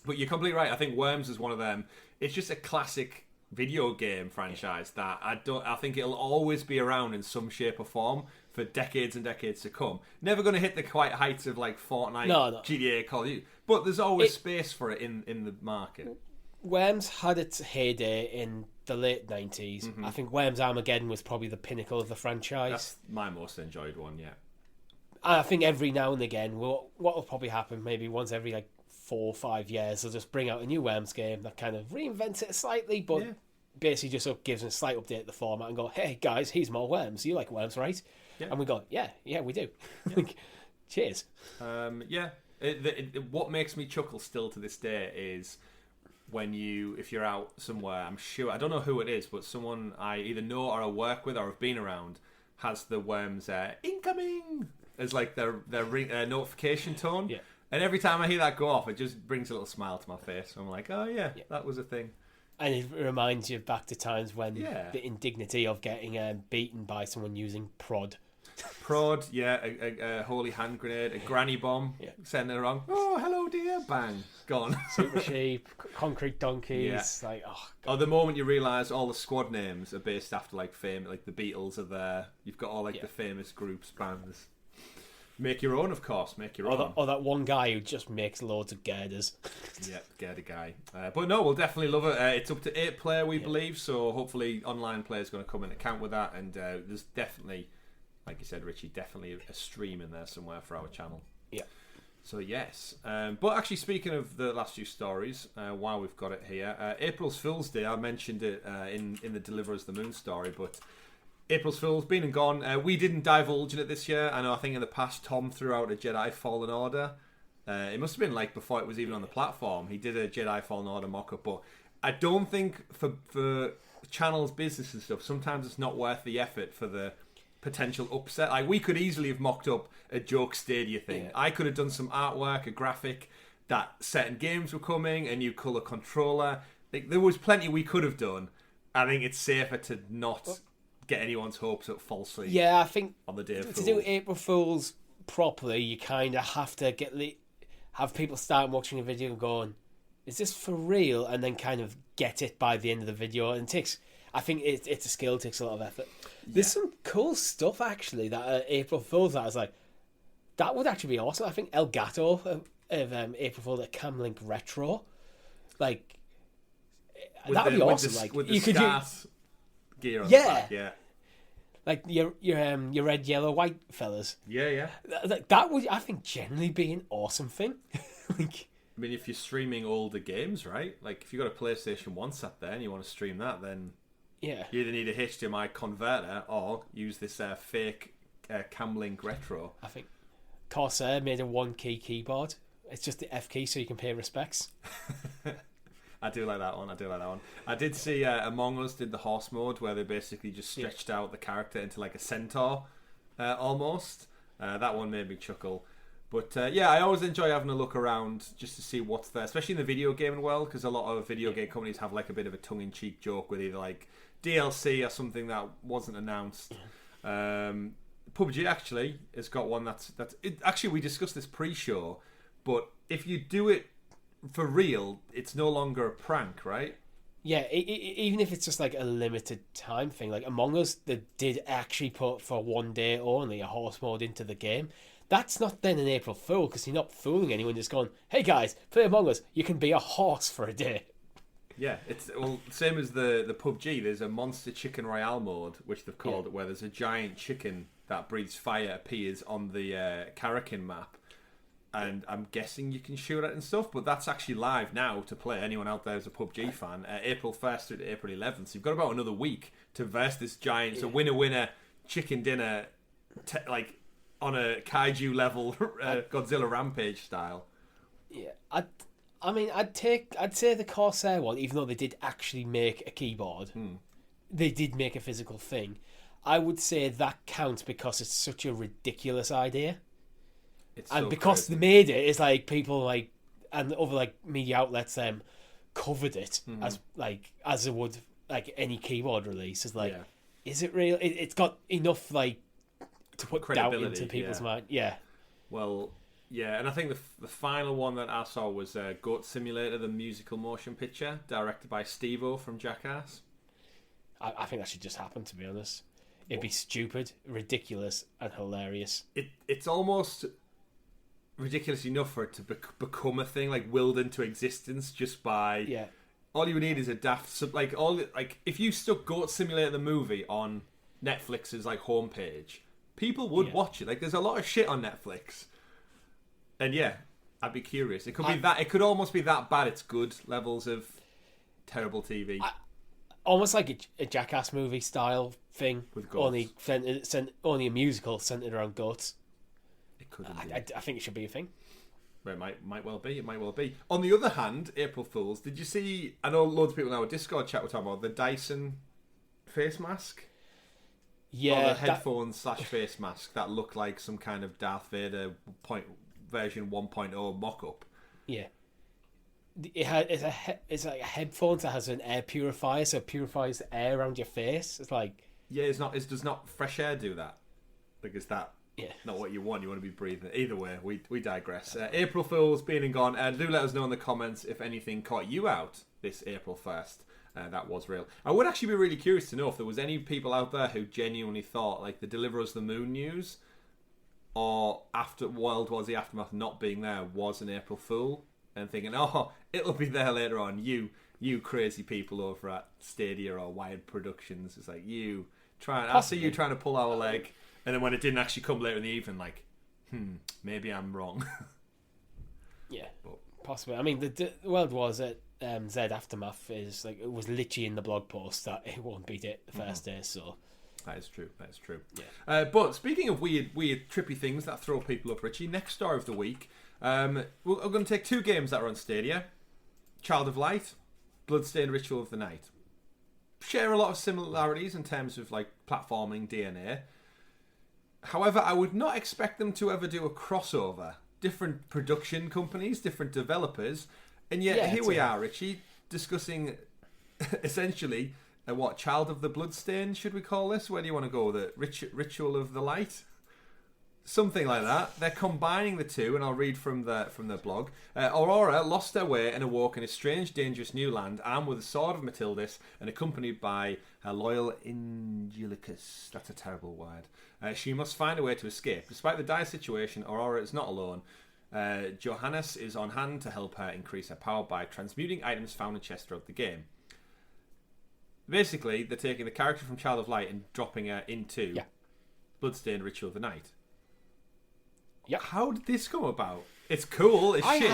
But you're completely right. I think Worms is one of them. It's just a classic video game franchise that I think it'll always be around in some shape or form for decades and decades to come. Never going to hit the quite heights of like Fortnite, No. GTA, Call of Duty, but there's always space for it in the market. Worms had its heyday in the late 90s. I think Worms Armageddon was probably the pinnacle of the franchise. That's my most enjoyed one, yeah. I think every now and again, what will probably happen, maybe once every like 4 or 5 years, they'll just bring out a new Worms game that kind of reinvents it slightly, but basically just gives a slight update to the format and go, hey guys, here's more Worms. You like Worms, right? Yeah. And we go, yeah, we do. Yeah. Cheers. What makes me chuckle still to this day is when if you're out somewhere, I'm sure, I don't know who it is, but someone I either know or I work with or have been around has the Worms incoming as like their notification tone. Yeah. And every time I hear that go off, it just brings a little smile to my face. I'm like, oh yeah, that was a thing. And it reminds you back to times when the indignity of getting beaten by someone using prod. Prod, a holy hand grenade, a granny bomb, sending it wrong. Oh, hello dear, bang, gone. Super sheep, concrete donkeys, the moment you realise all the squad names are based after like the Beatles are there. You've got all the famous groups, bands. Make your own, of course. Make your own. Or that one guy who just makes loads of girders. Girder guy. But no, we'll definitely love it. It's up to 8 player, we believe. So hopefully, online players going to come in and count with that. And there's definitely, like you said, Richie, definitely a stream in there somewhere for our channel. Yeah. So yes. But actually, speaking of the last few stories, while we've got it here, April's Fool's Day. I mentioned it in the Deliver Us the Moon story, but April's Fool's been and gone. We didn't divulge in it this year. I know. I think in the past, Tom threw out a Jedi Fallen Order. It must have been like before it was even on the platform. He did a Jedi Fallen Order mock-up, but I don't think for channels, business and stuff, sometimes it's not worth the effort for the potential upset. Like we could easily have mocked up a joke Stadia thing. Yeah. I could have done some artwork, a graphic that certain games were coming, a new color controller. Like, there was plenty we could have done. I think it's safer to not get anyone's hopes up falsely. Yeah, I think on the day of to do April Fools properly, you kind of have to have people start watching a video and going, "Is this for real?" and then kind of get it by the end of the video. And I think it's a skill, takes a lot of effort. Yeah. There's some cool stuff actually that April Fools that I was like, that would actually be awesome. I think Elgato of April Fools at Camlink Retro, like that would be awesome. With the SCART gear on the back, like your red, yellow, white fellas. Yeah. That would, I think, generally be an awesome thing. I mean, if you're streaming older games, right? Like, if you've got a PlayStation 1 sat there and you want to stream that, then you either need a HDMI converter or use this fake Camlink Retro. I think Corsair made a 1-key keyboard. It's just the F key so you can pay respects. I do like that one. I did see Among Us did the horse mode where they basically just stretched out the character into like a centaur almost. That one made me chuckle. But I always enjoy having a look around just to see what's there, especially in the video gaming world, because a lot of video game companies have like a bit of a tongue-in-cheek PUBG actually has got one that's it, actually we discussed this pre-show, but if you do it for real, it's no longer a prank, right? Yeah, even if it's just like a limited time thing, like Among Us, they did actually put for one day only a horse mode into the game. That's not then an April Fool, because you're not fooling anyone. Just going, hey guys, play Among Us. You can be a horse for a day. Yeah, it's same as the PUBG. There's a Monster Chicken Royale mode, which they've called it, where there's a giant chicken that breathes fire appears on the Karakin map. And I'm guessing you can shoot it and stuff, but that's actually live now to play. Anyone out there who's a PUBG fan, April 1st through to April 11th. So you've got about another week to verse this giant. So winner chicken dinner, like on a kaiju level, Godzilla Rampage style. Yeah, I'd say the Corsair one, even though they did actually make a keyboard, they did make a physical thing. I would say that counts because it's such a ridiculous idea. And so because crazy. They made it, it's like people like and other like media outlets covered it as it would like any keyboard release. It's like, is it real? It's got enough like to put doubt into people's mind. Yeah. Well, yeah, and I think the final one that I saw was Goat Simulator, the musical motion picture, directed by Steve-O from Jackass. I think that should just happen, to be honest. It'd be stupid, ridiculous, and hilarious. It's almost ridiculous enough for it to become a thing, like willed into existence just by all you need is a daft if you stuck Goat Simulator the movie on Netflix's like homepage, people would watch it. Like there's a lot of shit on Netflix, and I'd be curious. It could be that. It could almost be that bad. It's good levels of terrible TV. Almost like a Jackass movie style thing, with goats. Only a musical centered around goats. It could. I think it should be a thing. It might well be. It might well be. On the other hand, April Fools. Did you see? I know loads of people now. Discord chat were talking about the Dyson face mask. Yeah, or the headphones / face mask that looked like some kind of Darth Vader version 1.0 mock-up. Yeah. It's like a headphone that has an air purifier, so it purifies the air around your face. It's like does not fresh air do that? Like is that not what you want? You want to be breathing. Either way, we digress. April Fools being and gone. Do let us know in the comments if anything caught you out this April 1st. That was real. I would actually be really curious to know if there was any people out there who genuinely thought like the Deliver Us the Moon news, or after World War Z Aftermath not being there was an April Fool. And thinking, it'll be there later on. You crazy people over at Stadia or Wired Productions. It's like I see you trying to pull our leg, and then when it didn't actually come later in the evening, like, maybe I'm wrong. Yeah, possibly. I mean, the World War Z Aftermath is like it was literally in the blog post that it won't beat it the first day. So that is true. Yeah. But speaking of weird, trippy things that throw people up, Richie, next story of the week. We're going to take two games that are on Stadia. Child of Light, Bloodstained Ritual of the Night. Share a lot of similarities in terms of like platforming DNA. However, I would not expect them to ever do a crossover. Different production companies, different developers. And yet here we are, Richie, discussing essentially Child of the Bloodstained, should we call this? Where do you want to go with it? Ritual of the Light? Something like that. They're combining the two, and I'll read from their blog. Aurora lost her way and awoke in a strange, dangerous new land, armed with a sword of Matildis and accompanied by her loyal Ingelicus. That's a terrible word. She must find a way to escape. Despite the dire situation, Aurora is not alone. Johannes is on hand to help her increase her power by transmuting items found in chests throughout the game. Basically, they're taking the character from Child of Light and dropping her into Bloodstained Ritual of the Night. Yeah. How did this come about? It's cool. It's shit.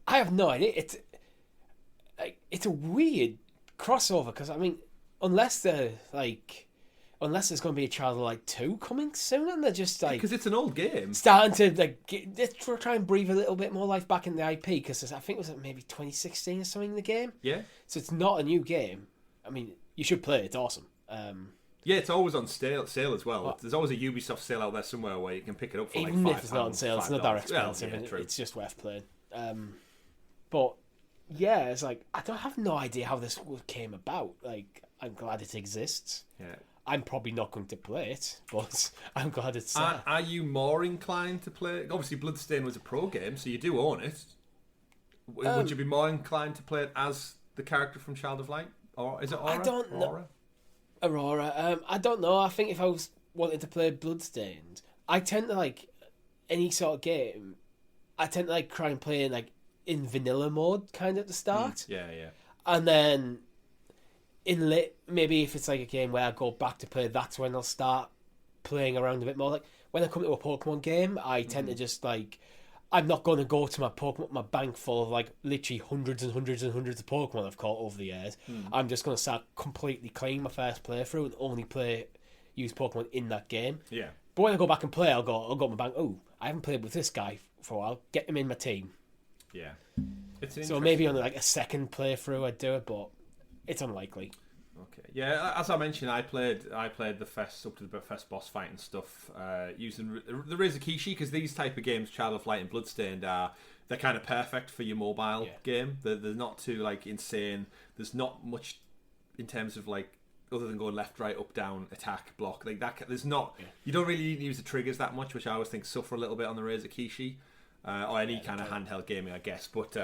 I have no idea. It's a weird crossover because I mean, unless there's going to be a Child of Light 2 coming soon, and they're just like because it's an old game, starting to try and breathe a little bit more life back in the IP because I think it was maybe 2016 or something. The game, so it's not a new game. I mean, you should play it. It's awesome. Yeah, it's always on sale as well. There's always a Ubisoft sale out there somewhere where you can pick it up for even like £5. If it's not on sale, it's not that expensive. It's just worth playing. But yeah, it's like I don't have no idea how this came about. Like, I'm glad it exists. Yeah, I'm probably not going to play it, but I'm glad it's there. Are you more inclined to play? Obviously, Bloodstained was a pro game, so you do own it. Would you be more inclined to play it as the character from Child of Light, or is it Aura? I don't know. Aurora. I don't know. I think if I was wanting to play Bloodstained, I tend to like any sort of game. I tend to like try and play in vanilla mode, kind of at the start. Yeah. And then maybe if it's like a game where I go back to play, that's when I'll start playing around a bit more. Like when I come to a Pokemon game, I tend to just like, I'm not going to go to my bank full of like literally hundreds and hundreds and hundreds of Pokemon I've caught over the years. I'm just going to start completely clean my first playthrough and only use Pokemon in that game. Yeah. But when I go back and play, I'll go to my bank. Oh, I haven't played with this guy for a while. Get him in my team. Yeah. So maybe on like a second playthrough I'd do it, but it's unlikely. Okay. Yeah, as I mentioned, I played the first up to the first boss fight and stuff using the Rizukishi, because these type of games, Child of Light and Bloodstained, they're kind of perfect for your mobile game. They're not too like insane. There's not much in terms of like other than going left, right, up, down, attack, block like that. There's not. Yeah. You don't really need to use the triggers that much, which I always think suffer a little bit on the Rizukishi. Or any kind of handheld gaming, I guess. But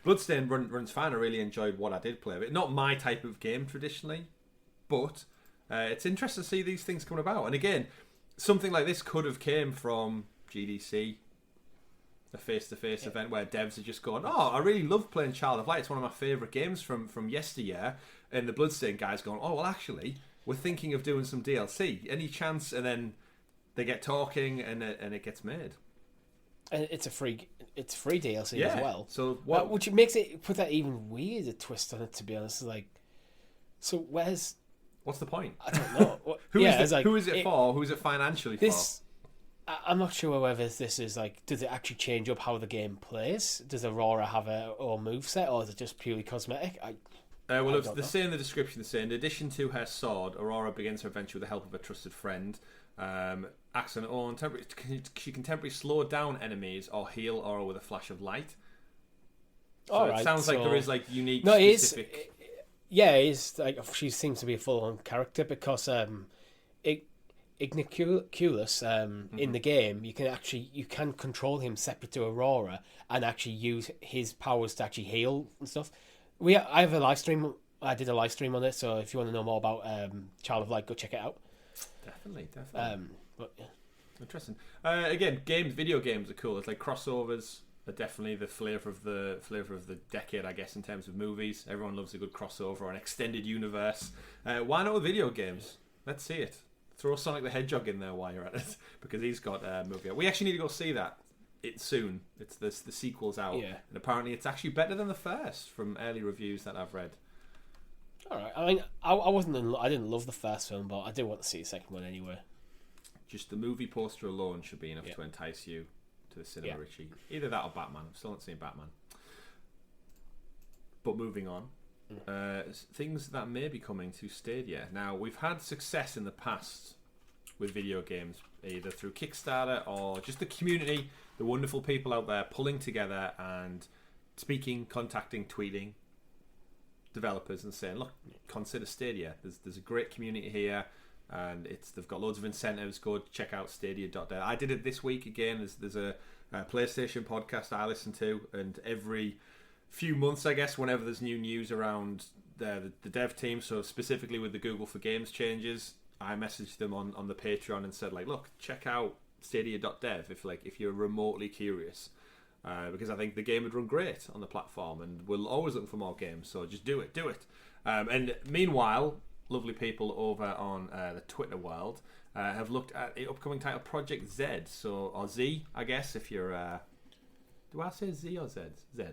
Bloodstained runs fine. I really enjoyed what I did play of it. Not my type of game traditionally, but it's interesting to see these things come about. And again, something like this could have came from GDC, a face-to-face event where devs are just going, oh, I really love playing Child of Light. It's one of my favourite games from yesteryear. And the Bloodstained guys going, oh, well, actually, we're thinking of doing some DLC. Any chance? And then they get what and it gets made. And it's free DLC as well. So which makes it put that even weirder twist on it. To be honest, like, so what's the point? I don't know. Who is it for? Who is it financially for? I'm not sure whether this is like, does it actually change up how the game plays? Does Aurora have a moveset, or is it just purely cosmetic? They say in the description, in addition to her sword, Aurora begins her adventure with the help of a trusted friend. Acts on her own. She can temporarily slow down enemies or heal Aura with a flash of light. So it sounds like there is like unique. No, specific... it is like she seems to be a full-on character because Igniculus in the game you can control him separate to Aurora and actually use his powers to actually heal and stuff. I have a live stream. I did a live stream on it, so if you want to know more about Child of Light, go check it out. Definitely. But yeah, interesting. Again, video games are cool. It's like crossovers are definitely the flavor of the decade, I guess, in terms of movies. Everyone loves a good crossover or an extended universe. Why not with video games? Let's see it. Throw Sonic the Hedgehog in there while you're at it, because he's got a movie. We actually need to go see that. It's soon. It's the sequel's out, and apparently it's actually better than the first from early reviews that I've read. All right. I mean, I didn't love the first film, but I do want to see the second one anyway. Just the movie poster alone should be enough to entice you to the cinema, Richie. Either that or Batman. I've still not seen Batman. But moving on, things that may be coming to Stadia. Now, we've had success in the past with video games, either through Kickstarter or just the community, the wonderful people out there pulling together and speaking, contacting, tweeting developers and saying, look, consider Stadia. There's a great community here, and they've got loads of incentives. Go check out Stadia.dev. I did it this week again. There's a PlayStation podcast I listen to, and every few months, I guess, whenever there's new news around the dev team, so specifically with the Google for Games changes, I messaged them on the Patreon and said, like, look, check out Stadia.dev if you're remotely curious. Because I think the game would run great on the platform, and we'll always look for more games, so just do it. And meanwhile, lovely people over on the Twitter world have looked at the upcoming title Projekt Z, or Z, I guess, if you're... do I say Z or Z? Z.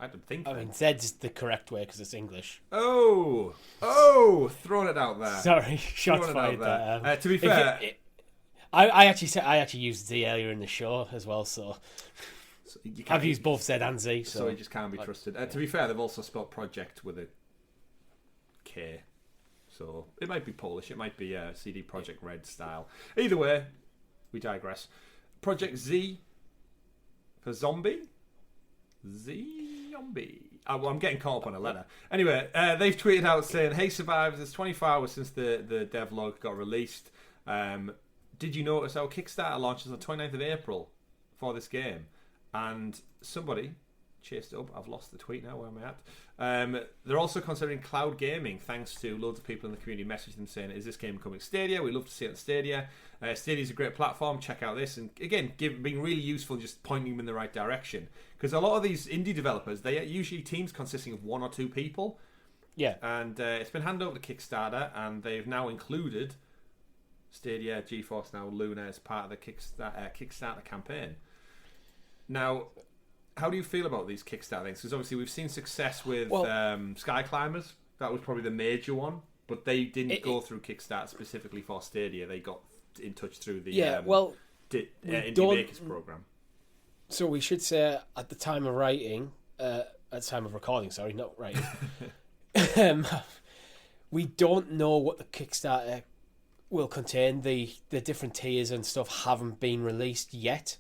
I don't think. I mean, Z's the correct way because it's English. Oh, throwing it out there. Sorry, shots fired there. To be fair... I actually used Z earlier in the show as well, so I've used both Z and Z. So it just can't be trusted. To be fair, they've also spelled project with a K. So it might be Polish, it might be CD Projekt Red style. Either way, we digress. Projekt Z for zombie? Zombie. I'm getting caught up on a letter. Anyway, they've tweeted out saying, "Hey survivors, it's 24 hours since the devlog got released. Did you notice our Kickstarter launches on the 29th of April for this game?" And somebody chased it up. I've lost the tweet now. Where am I at? They're also considering cloud gaming, thanks to loads of people in the community messaging them saying, "Is this game coming Stadia? We'd love to see it on Stadia. Stadia's a great platform. Check out this." And again, being really useful, just pointing them in the right direction. Because a lot of these indie developers, they are usually teams consisting of 1 or 2 people. Yeah. And it's been handed over to Kickstarter, and they've now included Stadia, GeForce Now, Luna as part of the Kickstarter campaign. Now, how do you feel about these Kickstarter things? Because obviously we've seen success with Sky Climbers. That was probably the major one, but they didn't go through Kickstarter specifically for Stadia. They got in touch through the Indie Makers program. So we should say at the time of writing, at the time of recording, sorry, not writing, we don't know what the Kickstarter will contain. The different tiers and stuff haven't been released yet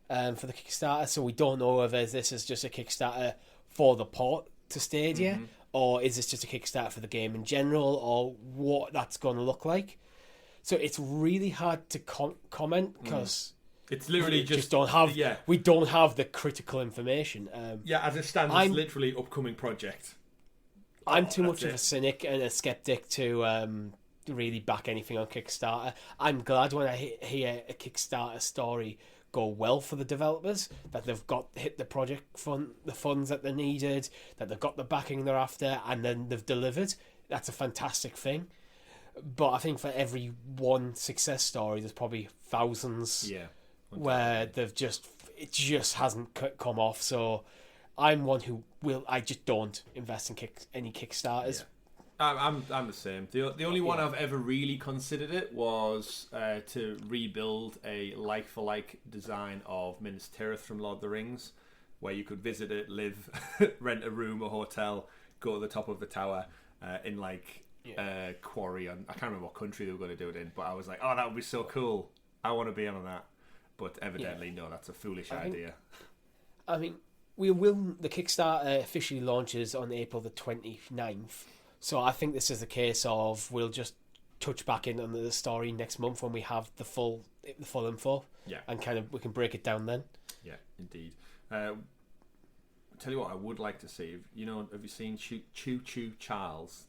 for the Kickstarter, so we don't know whether this is just a Kickstarter for the port to Stadia, or is this just a Kickstarter for the game in general, or what that's going to look like. So it's really hard to comment because it's literally we don't have the critical information. As it stands, it's literally upcoming project. I'm too much of a cynic and a skeptic to really back anything on Kickstarter. I'm glad when I hear a Kickstarter story go well for the developers, that they've hit the project the funds that they needed, that they've got the backing they're after, and then they've delivered. That's a fantastic thing. But I think for every one success story, there's probably thousands where it just hasn't come off. So I'm one who I just don't invest in any Kickstarters. Yeah. I'm the same. The only one I've ever really considered it was to rebuild a like-for-like design of Minas Tirith from Lord of the Rings, where you could visit it, live, rent a room, a hotel, go to the top of the tower in quarry. I can't remember what country they were going to do it in, but I was like, oh, that would be so cool. I want to be on that. But evidently, no, that's a foolish idea. I mean, the Kickstarter officially launches on April the 29th. So I think this is a case of we'll just touch back in on the story next month when we have the full info. Yeah. And kind of we can break it down then. Yeah, indeed. Tell you what, I would like to see. Have you seen Choo Choo Charles?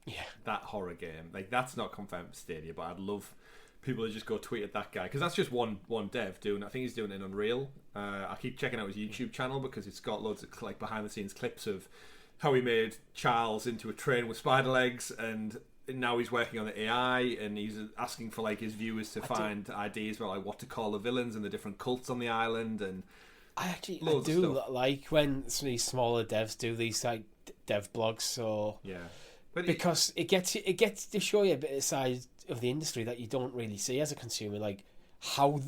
Yeah. That horror game. That's not confirmed for Stadia, but I'd love people to just go tweet at that guy, because that's just one dev doing. I think he's doing it in Unreal. I keep checking out his YouTube channel because it's got loads of behind the scenes clips of how he made Charles into a train with spider legs, and now he's working on the AI, and he's asking for his viewers to find ideas about what to call the villains and the different cults on the island. And I do like when these smaller devs do these dev blogs. So yeah, because it gets to show you a bit of the side of the industry that you don't really see as a consumer, how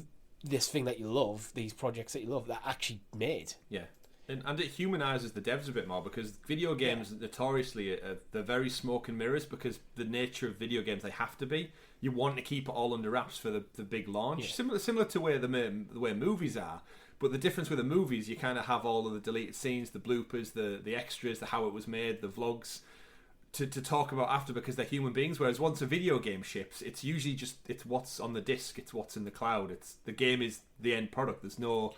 this thing that you love, these projects that you love, they're actually made. Yeah. And it humanises the devs a bit more, because video games notoriously they're very smoke and mirrors, because the nature of video games, they have to be. You want to keep it all under wraps for the big launch, similar to where the way movies are. But the difference with the movies, you kind of have all of the deleted scenes, the bloopers, the extras, the how it was made, the vlogs to talk about after, because they're human beings. Whereas once a video game ships, it's usually it's what's on the disc, it's what's in the cloud. The game is the end product. There's no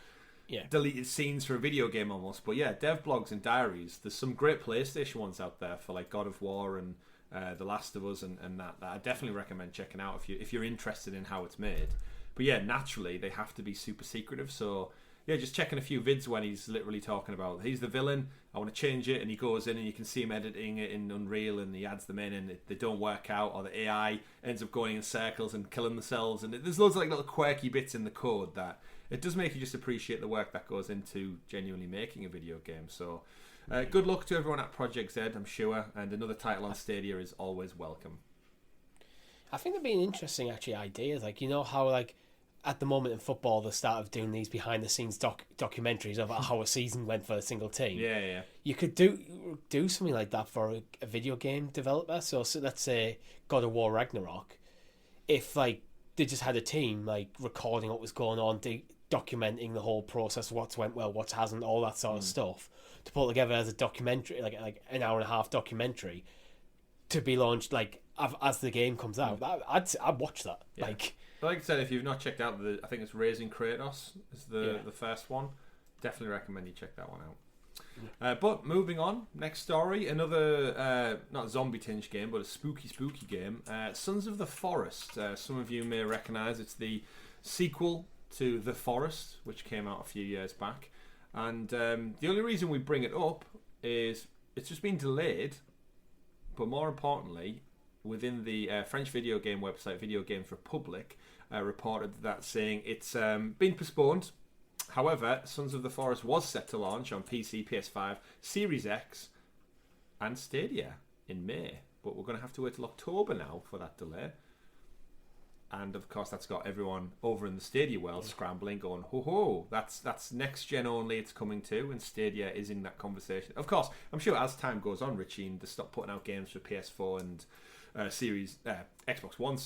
deleted scenes for a video game almost. But yeah, dev blogs and diaries, there's some great PlayStation ones out there for God of War and The Last of Us and that I definitely recommend checking out if you're interested in how it's made. But yeah, naturally they have to be super secretive, so yeah, just checking a few vids when he's literally talking about, he's the villain, I want to change it, and he goes in and you can see him editing it in Unreal, and he adds them in and they don't work out, or the AI ends up going in circles and killing themselves, and there's loads of little quirky bits in the code that it does make you just appreciate the work that goes into genuinely making a video game. So good luck to everyone at Projekt Z, I'm sure, and another title on Stadia is always welcome. I think there'd be an interesting ideas, how at the moment in football they started doing these behind the scenes documentaries of how a season went for a single team. Yeah. You could do something like that for a video game developer. So let's say God of War Ragnarok, if they just had a team recording what was going on documenting the whole process, what's went well, what hasn't, all that sort of stuff, to pull together as a documentary, like an hour and a half documentary, to be launched like as the game comes out. I'd watch that. Yeah. Like I said, if you've not checked out I think it's Raising Kratos is the first one. Definitely recommend you check that one out. But moving on, next story, another not zombie tinge game, but a spooky game. Sons of the Forest. Some of you may recognise it's the sequel to The Forest, which came out a few years back. And the only reason we bring it up is it's just been delayed. But more importantly, within the French video game website, Video Games Republic, reported that saying it's been postponed. However, Sons of the Forest was set to launch on PC, PS5, Series X, and Stadia in May. But we're going to have to wait till October now for that delay. And of course, that's got everyone over in the Stadia world scrambling, going, ho, that's next gen only it's coming to, and Stadia is in that conversation. Of course, I'm sure as time goes on, Richie, and they stop putting out games for PS4 and Xbox One,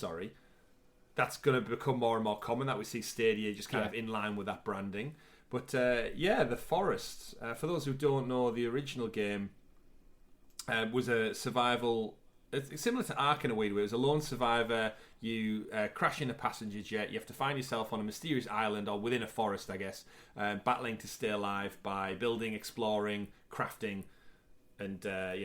that's going to become more and more common that we see Stadia just kind of in line with that branding. But The Forest, for those who don't know, the original game was a survival. It's similar to Ark in a way. It was a lone survivor. You crash in a passenger jet. You have to find yourself on a mysterious island or within a forest, I guess, battling to stay alive by building, exploring, crafting, and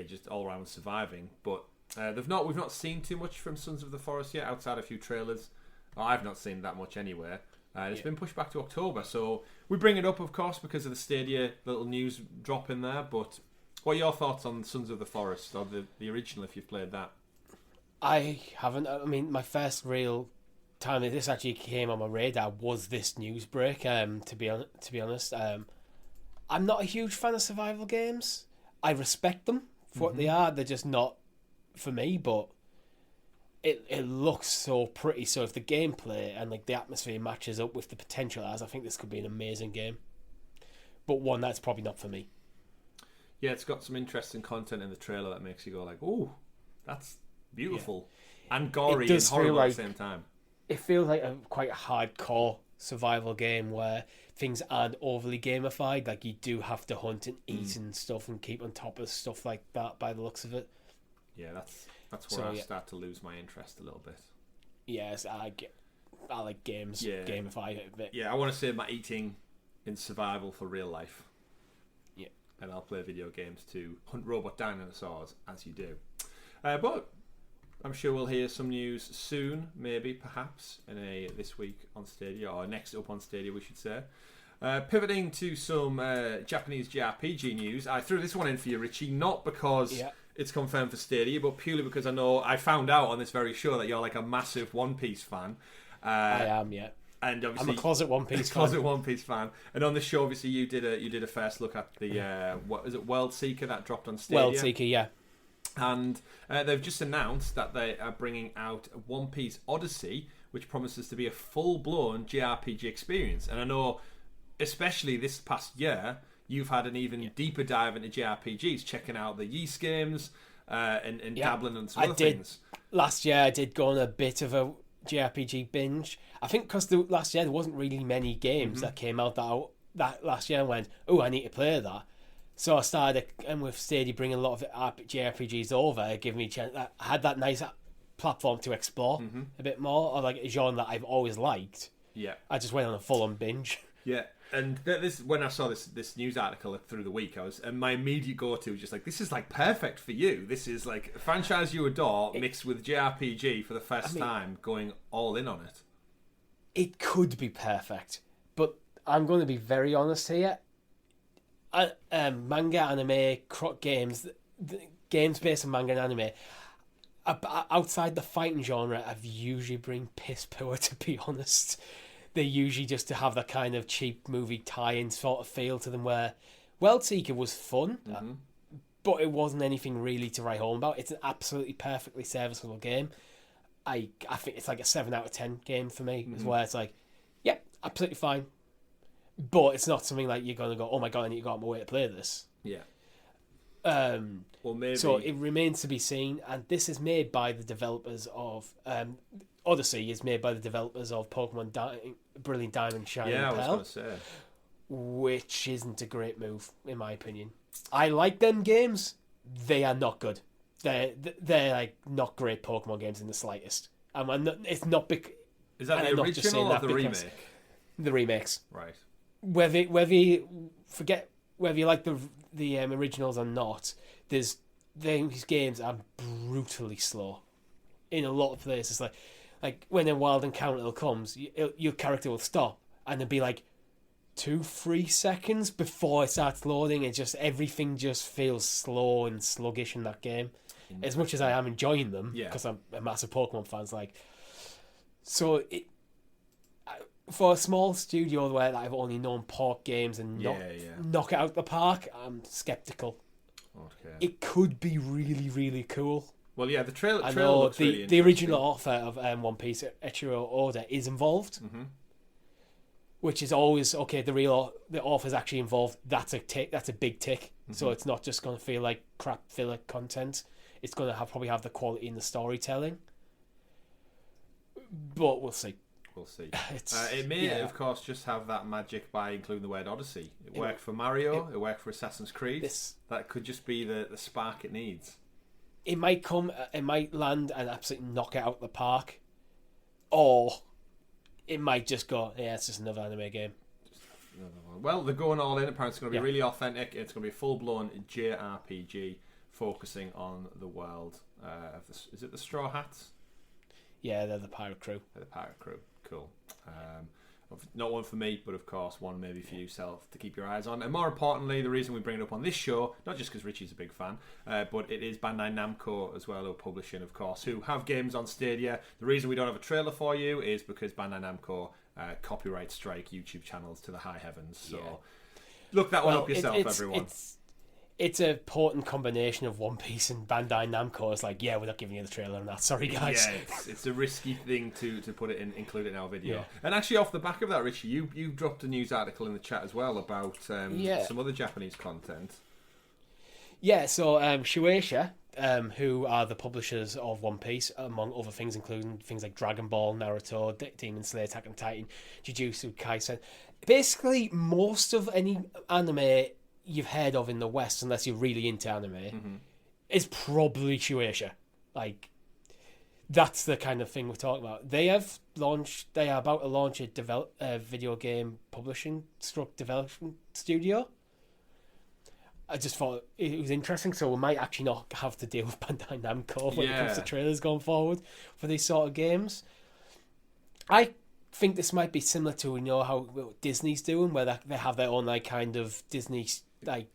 just all around surviving. But we've not seen too much from Sons of the Forest yet, outside a few trailers. I've not seen that much anywhere. It's been pushed back to October, so we bring it up, of course, because of the Stadia little news drop in there. But what are your thoughts on Sons of the Forest, or the original, if you've played that? I haven't. I mean, my first real time that this actually came on my radar was this news break. To be honest, I'm not a huge fan of survival games. I respect them for what they are. They're just not for me, but it looks so pretty. So if the gameplay and like the atmosphere matches up with the potential as, I think this could be an amazing game. But one that's probably not for me. Yeah, it's got some interesting content in the trailer that makes you go like, "Ooh, that's beautiful," and gory and horrible at the same time. It feels like quite a hardcore survival game where things aren't overly gamified. Like you do have to hunt and eat and stuff and keep on top of stuff like that. By the looks of it. Yeah, that's where I start to lose my interest a little bit. Yes, I like games gamify it a bit. Yeah, I want to save my eating in survival for real life. Yeah, and I'll play video games to hunt robot dinosaurs as you do. But I'm sure we'll hear some news soon, maybe, perhaps, in this week on Stadia, or next up on Stadia, we should say. Pivoting to some Japanese JRPG news. I threw this one in for you, Richie, not because it's confirmed for Stadia, but purely because I found out on this very show that you're like a massive One Piece fan. I am, yeah. And obviously, I'm a closet One Piece fan. Closet One Piece fan. And on the show, obviously, you did a first look at the what is it, World Seeker that dropped on Stadia. World Seeker, yeah. And they've just announced that they are bringing out One Piece Odyssey, which promises to be a full-blown JRPG experience. And I know, especially this past year, you've had an even deeper dive into JRPGs, checking out the Ys games and dabbling in some other things. Last year, I did go on a bit of a JRPG binge. I think because last year there wasn't really many games that came out that last year, and went, oh, I need to play that. So I started, and with Stadia bringing a lot of JRPGs over, giving me a chance. I had that nice platform to explore a bit more, or like a genre that I've always liked. Yeah, I just went on a full-on binge. Yeah, and this when I saw this news article through the week, and my immediate go-to was just like, this is like perfect for you. This is like a franchise you adore mixed with JRPG for the first time, going all in on it. It could be perfect, but I'm going to be very honest here. Manga, anime, games based on manga and anime, outside the fighting genre, I've usually bring piss poor, to be honest. They usually just to have that kind of cheap movie tie-in sort of feel to them, where World Seeker was fun, but it wasn't anything really to write home about. It's an absolutely perfectly serviceable game. I think it's like a 7 out of 10 game for me, where it's like, yep, absolutely fine. But it's not something like you're going to go, oh my god, I need to go out of my way to play this. Yeah. Well, maybe. So it remains to be seen, and this is made by the developers of... Odyssey is made by the developers of Pokemon Brilliant Diamond Shining Yeah, I was Pearl, going to say. which isn't a great move in my opinion. I like them games. They are not good. They're like not great Pokemon games in the slightest. It's not big. Is that the original or the remake? The remakes. Right. Whether you forget whether you like the originals or not, these games are brutally slow in a lot of places. Like when a wild encounter comes, your character will stop and it'll be like 2-3 seconds before it starts loading, and just everything just feels slow and sluggish in that game. As much as I am enjoying them, because I'm a massive Pokemon fan, so for a small studio where I've only known port games and knock it out the park, I'm skeptical. Okay. It could be really, really cool. Well, yeah, the trailer looks really interesting. The original author of One Piece, Eiichiro Oda, is involved, which is always okay. The author's actually involved. That's a tick. That's a big tick. So it's not just going to feel like crap filler content. It's going to probably have the quality in the storytelling. But we'll see. We'll see. It may, of course, just have that magic by including the word Odyssey. It worked for Mario. It worked for Assassin's Creed. That could just be the spark it needs. It might come. It might land and absolutely knock it out the park, or it might just go, yeah, it's just another anime game. Well, they're going all in. Apparently, it's going to be really authentic. It's going to be a full-blown JRPG focusing on the world of is it the Straw Hats? Yeah, they're the pirate crew. They're the pirate crew. Cool. Not one for me, but of course one maybe for yourself to keep your eyes on. And more importantly, the reason we bring it up on this show, not just because Richie's a big fan, but it is Bandai Namco as well, who are publishing, of course, who have games on Stadia. The reason we don't have a trailer for you is because Bandai Namco copyright strike YouTube channels to the high heavens. So look that one up yourself, everyone. It's a potent combination of One Piece and Bandai Namco. It's like, we're not giving you the trailer on that. Sorry, guys. Yeah, it's a risky thing to put it in, include it in our video. Yeah. And actually, off the back of that, Richie, you dropped a news article in the chat as well about some other Japanese content. Yeah, so Shueisha, who are the publishers of One Piece, among other things, including things like Dragon Ball, Naruto, Demon Slayer, Attack on Titan, Jujutsu Kaisen. Basically, most of any anime you've heard of in the West, unless you're really into anime, is probably Shueisha. Like, that's the kind of thing we're talking about. They are about to launch a video game publishing / development studio. I just thought it was interesting, so we might actually not have to deal with Bandai Namco when it comes to trailers going forward for these sort of games. I think this might be similar to how Disney's doing, where they have their own kind of Disney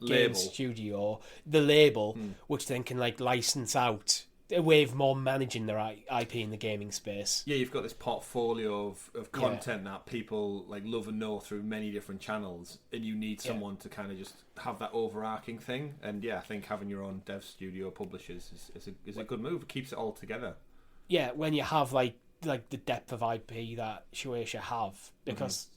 game studio, the label, which then can license out with more managing their IP in the gaming space. Yeah, you've got this portfolio of content that people love and know through many different channels, and you need someone to kind of just have that overarching thing. And I think having your own dev studio publishers is a good move. It keeps it all together. Yeah, when you have the depth of IP that Shueisha have, because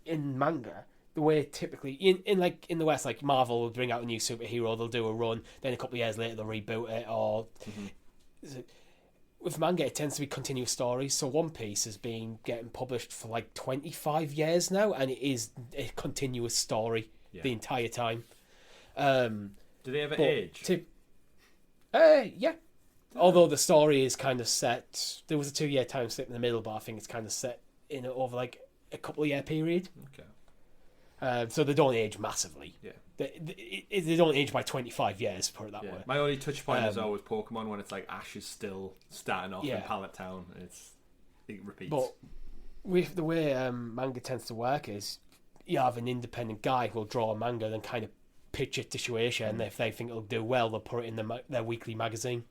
in manga, the way typically in the West, Marvel will bring out a new superhero, they'll do a run, then a couple of years later they'll reboot it, or with manga it tends to be continuous stories. So One Piece has been getting published for 25 years now, and it is a continuous story the entire time. Do they ever age? Yeah. Although the story is kind of set, there was a 2-year time slip in the middle, but I think it's kind of set in over a couple of year period. Okay. So they don't age massively. Yeah. They don't age by 25 years, put it that way. My only touch point is always Pokemon, when it's Ash is still starting off in Pallet Town. It repeats. But with the way manga tends to work is you have an independent guy who'll draw a manga and kind of pitch it to Shueisha, and if they think it'll do well, they'll put it in their weekly magazine.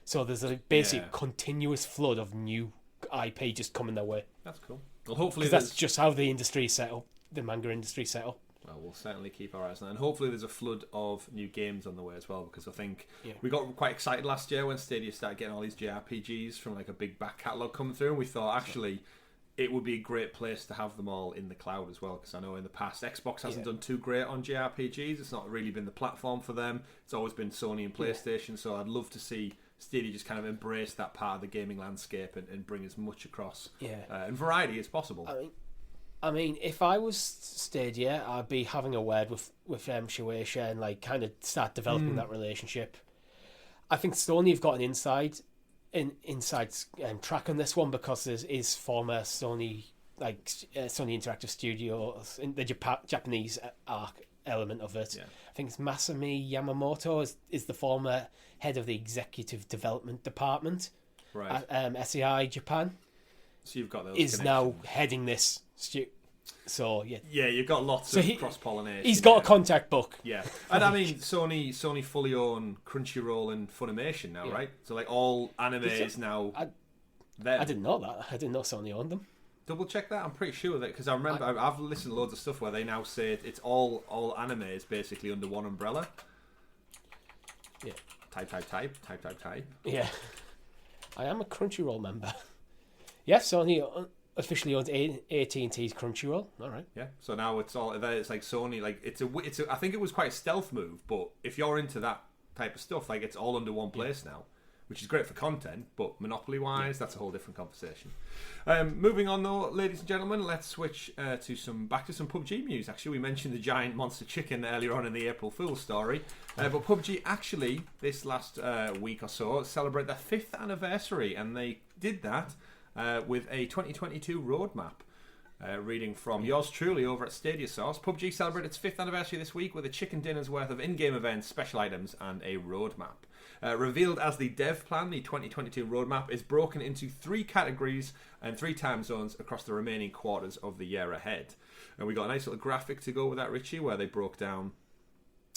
So there's a basic continuous flood of new IP just coming their way. That's cool. Well, hopefully that's just how the industry is set up. The manga industry set up. Well, we'll certainly keep our eyes on that, and hopefully there's a flood of new games on the way as well, because I think we got quite excited last year when Stadia started getting all these JRPGs from a big back catalogue coming through, and we thought actually it would be a great place to have them all in the cloud as well, because I know in the past Xbox hasn't done too great on JRPGs. It's not really been the platform for them. It's always been Sony and PlayStation, so I'd love to see Stadia just kind of embrace that part of the gaming landscape and bring as much across and variety as possible. I mean, I mean, if I was Stadia, I'd be having a word with Shueisha and like kind of start developing that relationship. I think Sony have got an inside track on this one because there is former Sony Sony Interactive Studios in the Japanese arc element of it. Yeah. I think it's Masami Yamamoto is the former head of the executive development department Right. at SEI Japan. So you've got those Is now connections. heading this. So yeah. Yeah, you've got lots of cross-pollination. He's got a there. contact book. Yeah, and I mean, Sony fully own Crunchyroll and Funimation now, right? So like all anime is now them. I didn't know that. I didn't know Sony owned them. Double check that. I'm pretty sure that because I remember I've listened to loads of stuff where they now say it's all anime is basically under one umbrella. Yeah. Type. Yeah. I am a Crunchyroll member. Yes, Sony officially owns AT&T's Crunchyroll. All right. Yeah. So now it's like Sony. Like it's a. I think it was quite a stealth move, but if you're into that type of stuff, like it's all under one place now, which is great for content, but monopoly-wise, that's a whole different conversation. Moving on, though, ladies and gentlemen, let's switch back to some PUBG news. Actually, we mentioned the giant monster chicken earlier on in the April Fool's story, but PUBG actually this last week or so celebrate their 5th anniversary, and they did that with a 2022 roadmap. Reading from yours truly over at Stadia Source, PUBG celebrated its 5th anniversary this week with a chicken dinner's worth of in-game events, special items, and a roadmap. Revealed as the dev plan, the 2022 roadmap is broken into 3 categories and 3 time zones across the remaining quarters of the year ahead. And we got a nice little graphic to go with that, Richie, where they broke down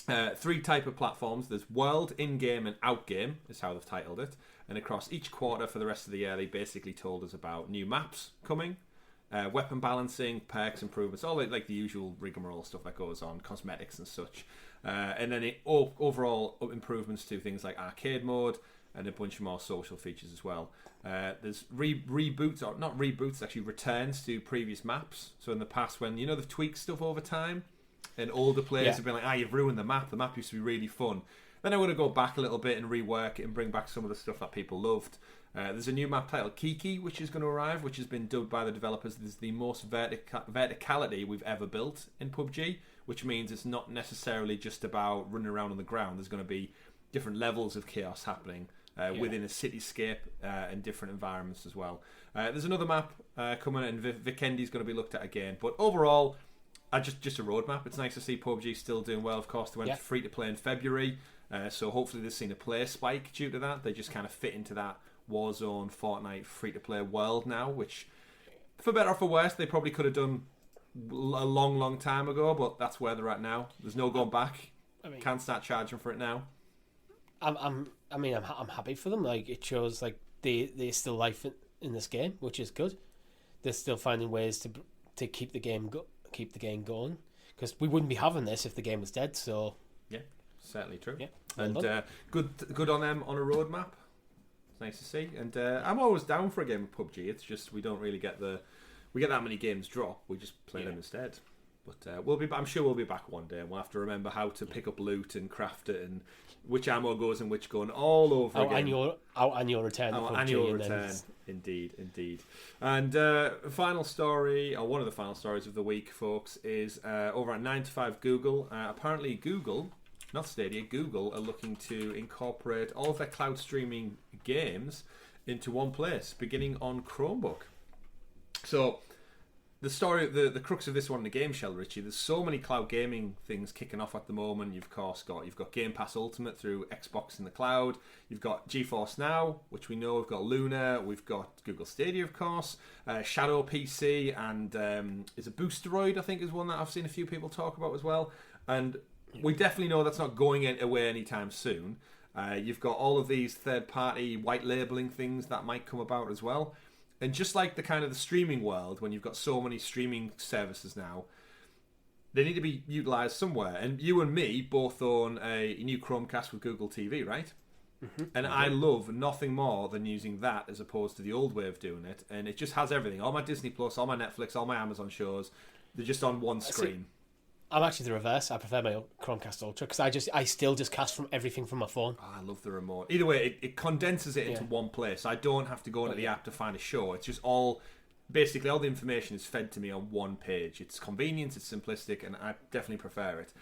3 type of platforms. There's world, in-game, and out-game, is how they've titled it. And across each quarter for the rest of the year, they basically told us about new maps coming, weapon balancing, perks improvements, all like the usual rigmarole stuff that goes on, cosmetics and such. And then overall improvements to things like arcade mode and a bunch of more social features as well. There's reboots, or not reboots, actually returns to previous maps. So in the past, when they've tweaked stuff over time, and older players have been like, you've ruined the map. The map used to be really fun. Then I want to go back a little bit and rework it and bring back some of the stuff that people loved. There's a new map titled Kiki, which is going to arrive, which has been dubbed by the developers as the most verticality we've ever built in PUBG, which means it's not necessarily just about running around on the ground. There's going to be different levels of chaos happening within a cityscape and different environments as well. There's another map coming, and Vikendi's going to be looked at again. But overall, just a roadmap. It's nice to see PUBG still doing well. Of course, they went free to play in February, so hopefully they've seen a player spike due to that. They just kind of fit into that Warzone, Fortnite free-to-play world now, which, for better or for worse, they probably could have done a long time ago, but that's where they're at now. There's no going back. Can't start charging for it now. I'm happy for them. Like, it shows like there's still life in this game, which is good. They're still finding ways to keep the game going, because we wouldn't be having this if the game was dead. So yeah, certainly true. Yeah, and good on them on a roadmap. It's nice to see, and I'm always down for a game of PUBG. It's just we don't really get that many games drop. We just play them instead. But I'm sure we'll be back one day, and we'll have to remember how to pick up loot and craft it, and which ammo goes in which gun, all over again. Our annual return. Our annual return, indeed. And final story, or one of the final stories of the week, folks, is over at 9to5 Google. Apparently Google, not Stadia, Google are looking to incorporate all of their cloud streaming games into one place, beginning on Chromebook. So the story, the crux of this one in the game shell, Richie, there's so many cloud gaming things kicking off at the moment. You've got Game Pass Ultimate through Xbox in the cloud. You've got GeForce Now, which we know. We've got Luna. We've got Google Stadia, of course. Shadow PC, and is it Boosteroid, I think, is one that I've seen a few people talk about as well. And we definitely know that's not going away anytime soon. You've got all of these third-party white labeling things that might come about as well. And just like the kind of the streaming world, when you've got so many streaming services now, they need to be utilised somewhere. And you and me both own a new Chromecast with Google TV, right? Mm-hmm. And I love nothing more than using that as opposed to the old way of doing it. And it just has everything. All my Disney Plus, all my Netflix, all my Amazon shows, they're just on one screen. I'm actually the reverse. I prefer my Chromecast Ultra because I still just cast from everything from my phone. Oh, I love the remote. Either way, it condenses it into one place. I don't have to go into the app to find a show. It's just all basically all the information is fed to me on one page. It's convenient, it's simplistic, and I definitely prefer it.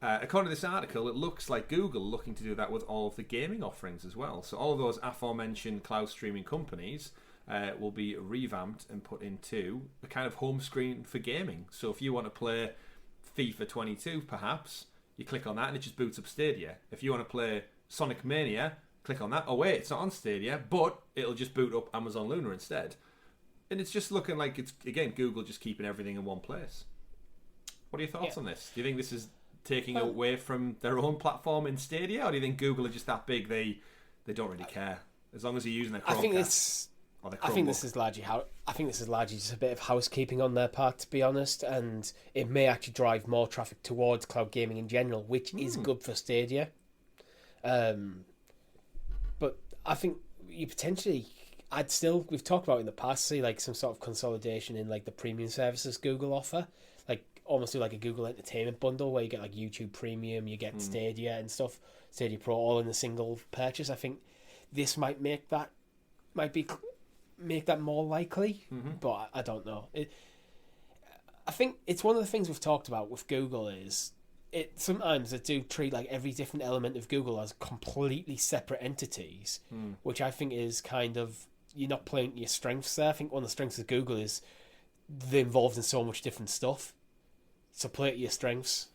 According to this article, it looks like Google are looking to do that with all of the gaming offerings as well. So all of those aforementioned cloud streaming companies will be revamped and put into a kind of home screen for gaming. So if you want to play FIFA 22, perhaps, you click on that and it just boots up Stadia. If you want to play Sonic Mania, click on that. Oh wait, it's not on Stadia, but it'll just boot up Amazon Luna instead. And it's just looking like it's, again, Google just keeping everything in one place. What are your thoughts on this? Do you think this is taking away from their own platform in Stadia, or do you think Google are just that big they don't really care as long as you're using their Chromecast? I think this is largely just a bit of housekeeping on their part, to be honest, and it may actually drive more traffic towards cloud gaming in general, which is good for Stadia. But I think you potentially, we've talked about in the past, see like some sort of consolidation in like the premium services Google offer, like almost do like a Google Entertainment bundle where you get like YouTube Premium, you get Stadia and stuff, Stadia Pro, all in a single purchase. I think this might make that more likely, but I don't know. I think it's one of the things we've talked about with Google is sometimes they do treat like every different element of Google as completely separate entities, which I think is kind of, you're not playing to your strengths there. I think one of the strengths of Google is they're involved in so much different stuff, so play to your strengths.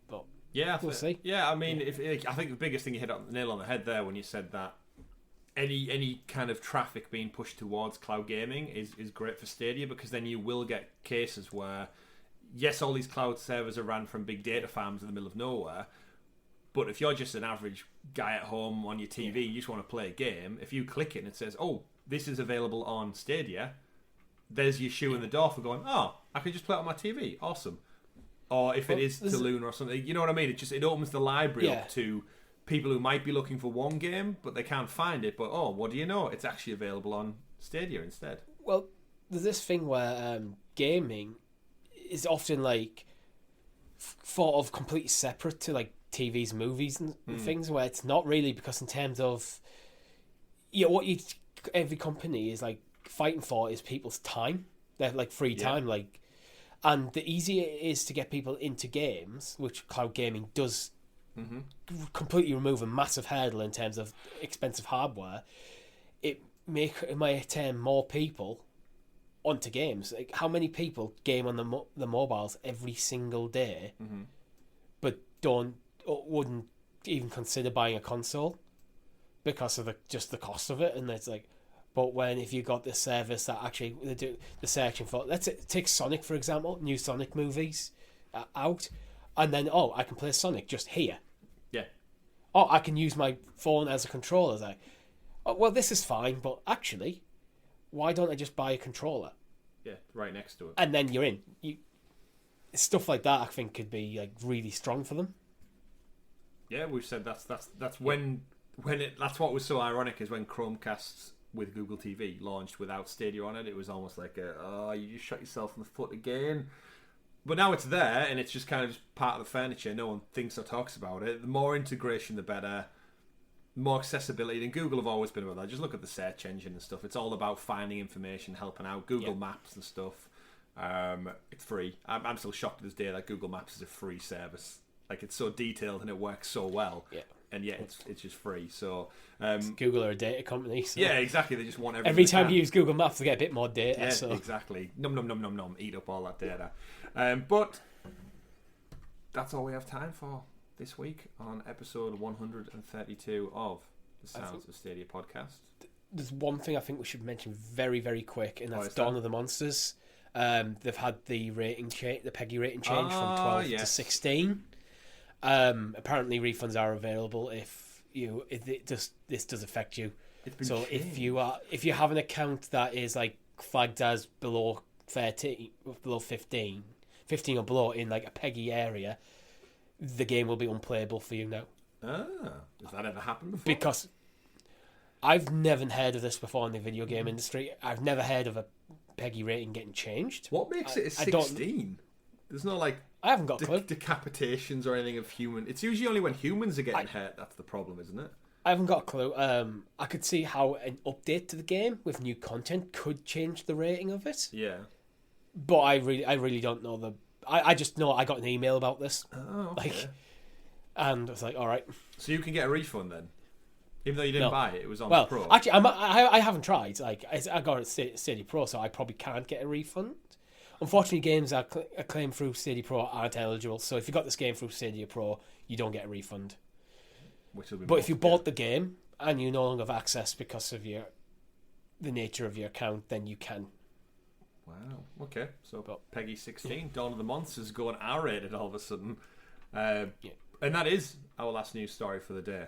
But yeah, we'll see. Yeah, I mean, I think the biggest thing you hit on the nail on the head there when you said that any kind of traffic being pushed towards cloud gaming is great for Stadia, because then you will get cases where, yes, all these cloud servers are ran from big data farms in the middle of nowhere, but if you're just an average guy at home on your TV, you just want to play a game, if you click it and it says, oh, this is available on Stadia, there's your shoe in the door for going, oh, I can just play it on my TV. Awesome. Or if it is to Luna or something, you know what I mean? It opens the library up to people who might be looking for one game, but they can't find it. But, oh, what do you know? It's actually available on Stadia instead. Well, there's this thing where gaming is often, like, thought of completely separate to, like, TVs, movies and things, where it's not really, because in terms of, what every company is, like, fighting for is people's time. They're, like, free time, like, and the easier it is to get people into games, which cloud gaming does completely remove a massive hurdle in terms of expensive hardware, it might turn more people onto games. Like, how many people game on the mobiles every single day, but wouldn't even consider buying a console because of the cost of it? And it's like, but if you got this service that actually they do the searching for, let's take Sonic for example, new Sonic movies out, and then I can play Sonic just here. Yeah. Oh, I can use my phone as a controller. Well, this is fine, but actually, why don't I just buy a controller? Yeah, right next to it. And then you're in. Stuff like that, I think, could be like really strong for them. Yeah, we've said that's when that's what was so ironic, is when Chromecasts with Google TV launched without Stadia on it. It was almost like you just shot yourself in the foot again. But now it's there, and it's just kind of just part of the furniture. No one thinks or talks about it. The more integration, the better. More accessibility. And Google have always been about that. Just look at the search engine and stuff. It's all about finding information, helping out. Google Maps and stuff. It's free. I'm still shocked to this day that Google Maps is a free service. Like, it's so detailed and it works so well. Yeah. And yet it's just free. So Google are a data company. So yeah, exactly. They just want everything. Every time you use Google Maps, they get a bit more data. Yeah, so. Exactly. Nom. Eat up all that data. But that's all we have time for this week on episode 132 of the Sounds of Stadia podcast. There's one thing I think we should mention very, very quick, and that's Dawn of the Monsters. They've had the rating the PEGI rating change from 12 to 16. Apparently refunds are available if this does affect you. So changed. if you have an account that is like flagged as below 13, below 15 or below in like a PEGI area, the game will be unplayable for you now. Has that ever happened before? Because I've never heard of this before in the video game industry. I've never heard of a PEGI rating getting changed. What makes it a 16? There's no like I haven't got a clue. Decapitations or anything of human. It's usually only when humans are getting hurt that's the problem, isn't it? I haven't got a clue. I could see how an update to the game with new content could change the rating of it. Yeah. But I really don't know I just know I got an email about this. Oh, okay. And I was like, all right. So you can get a refund then? Even though you didn't buy it, it was on Well, Pro. actually, I haven't tried. Like, I got it at Stadia Pro, so I probably can't get a refund. Unfortunately, games that are claimed through Stadia Pro aren't eligible. So if you got this game through Stadia Pro, you don't get a refund. But if you bought the game and you no longer have access because of the nature of your account, then you can. Wow. Okay. So Peggy 16, Dawn of the Monsters going R-rated all of a sudden. And that is our last news story for the day.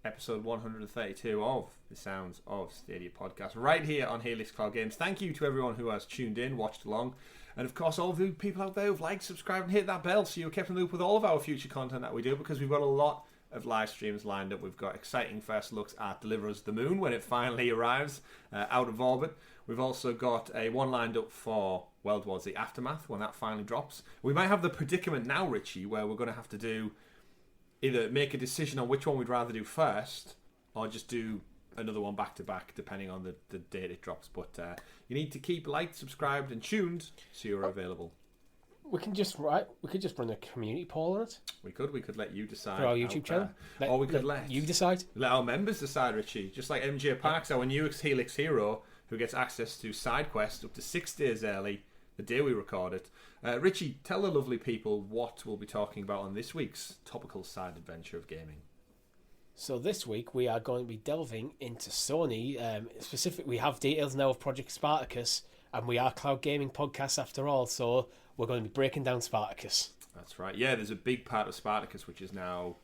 Episode 132 of The Sounds of Stadia Podcast, right here on Helix Cloud Games. Thank you to everyone who has tuned in, watched along, and of course all of you people out there who've liked, subscribed, and hit that bell so you're kept in the loop with all of our future content that we do, because we've got a lot of live streams lined up. We've got exciting first looks at Deliver Us the Moon when it finally arrives out of orbit. We've also got one lined up for World War Z Aftermath when that finally drops. We might have the predicament now, Richie, where we're going to have to do either make a decision on which one we'd rather do first, or just do another one back to back, depending on the date it drops. But you need to keep liked, subscribed, and tuned so you're available. We could just run a community poll on it. We could let you decide for our YouTube channel, or we could let you decide. Let our members decide, Richie. Just like MJ Parks, our new Helix Hero, who gets access to SideQuest up to 6 days early, the day we record it. Richie, tell the lovely people what we'll be talking about on this week's topical side adventure of gaming. So this week we are going to be delving into Sony. Specifically, we have details now of Projekt Spartacus, and we are Cloud Gaming Podcast after all, so we're going to be breaking down Spartacus. That's right. Yeah, there's a big part of Spartacus which is now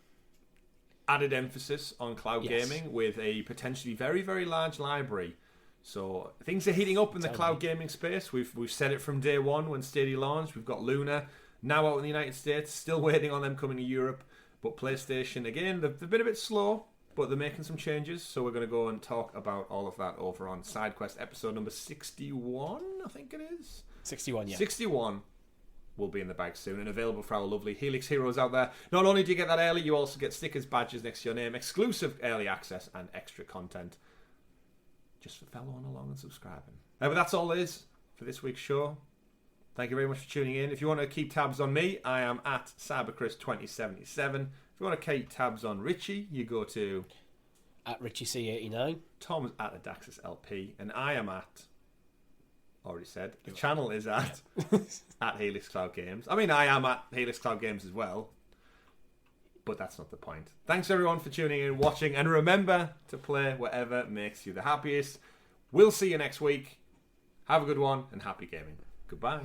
added emphasis on cloud gaming with a potentially very, very large library. So things are heating up in the cloud gaming space. We've said it from day one when Stadia launched. We've got Luna now out in the United States, still waiting on them coming to Europe. But PlayStation, again, they've been a bit slow, but they're making some changes. So we're going to go and talk about all of that over on SideQuest episode number 61, I think it is. 61, yeah. 61 will be in the bag soon and available for our lovely Helix heroes out there. Not only do you get that early, you also get stickers, badges next to your name, exclusive early access, and extra content. Just for following along and subscribing. But that's all it is for this week's show. Thank you very much for tuning in. If you want to keep tabs on me, I am at CyberChris2077. If you want to keep tabs on Richie, you go to at RichieC89. Tom's at AdaxisLP, and I am at, already said, the channel is at at Helix Cloud Games. I mean, I am at Helix Cloud Games as well. But that's not the point. Thanks everyone for tuning in, watching, and remember to play whatever makes you the happiest. We'll see you next week. Have a good one and happy gaming. Goodbye.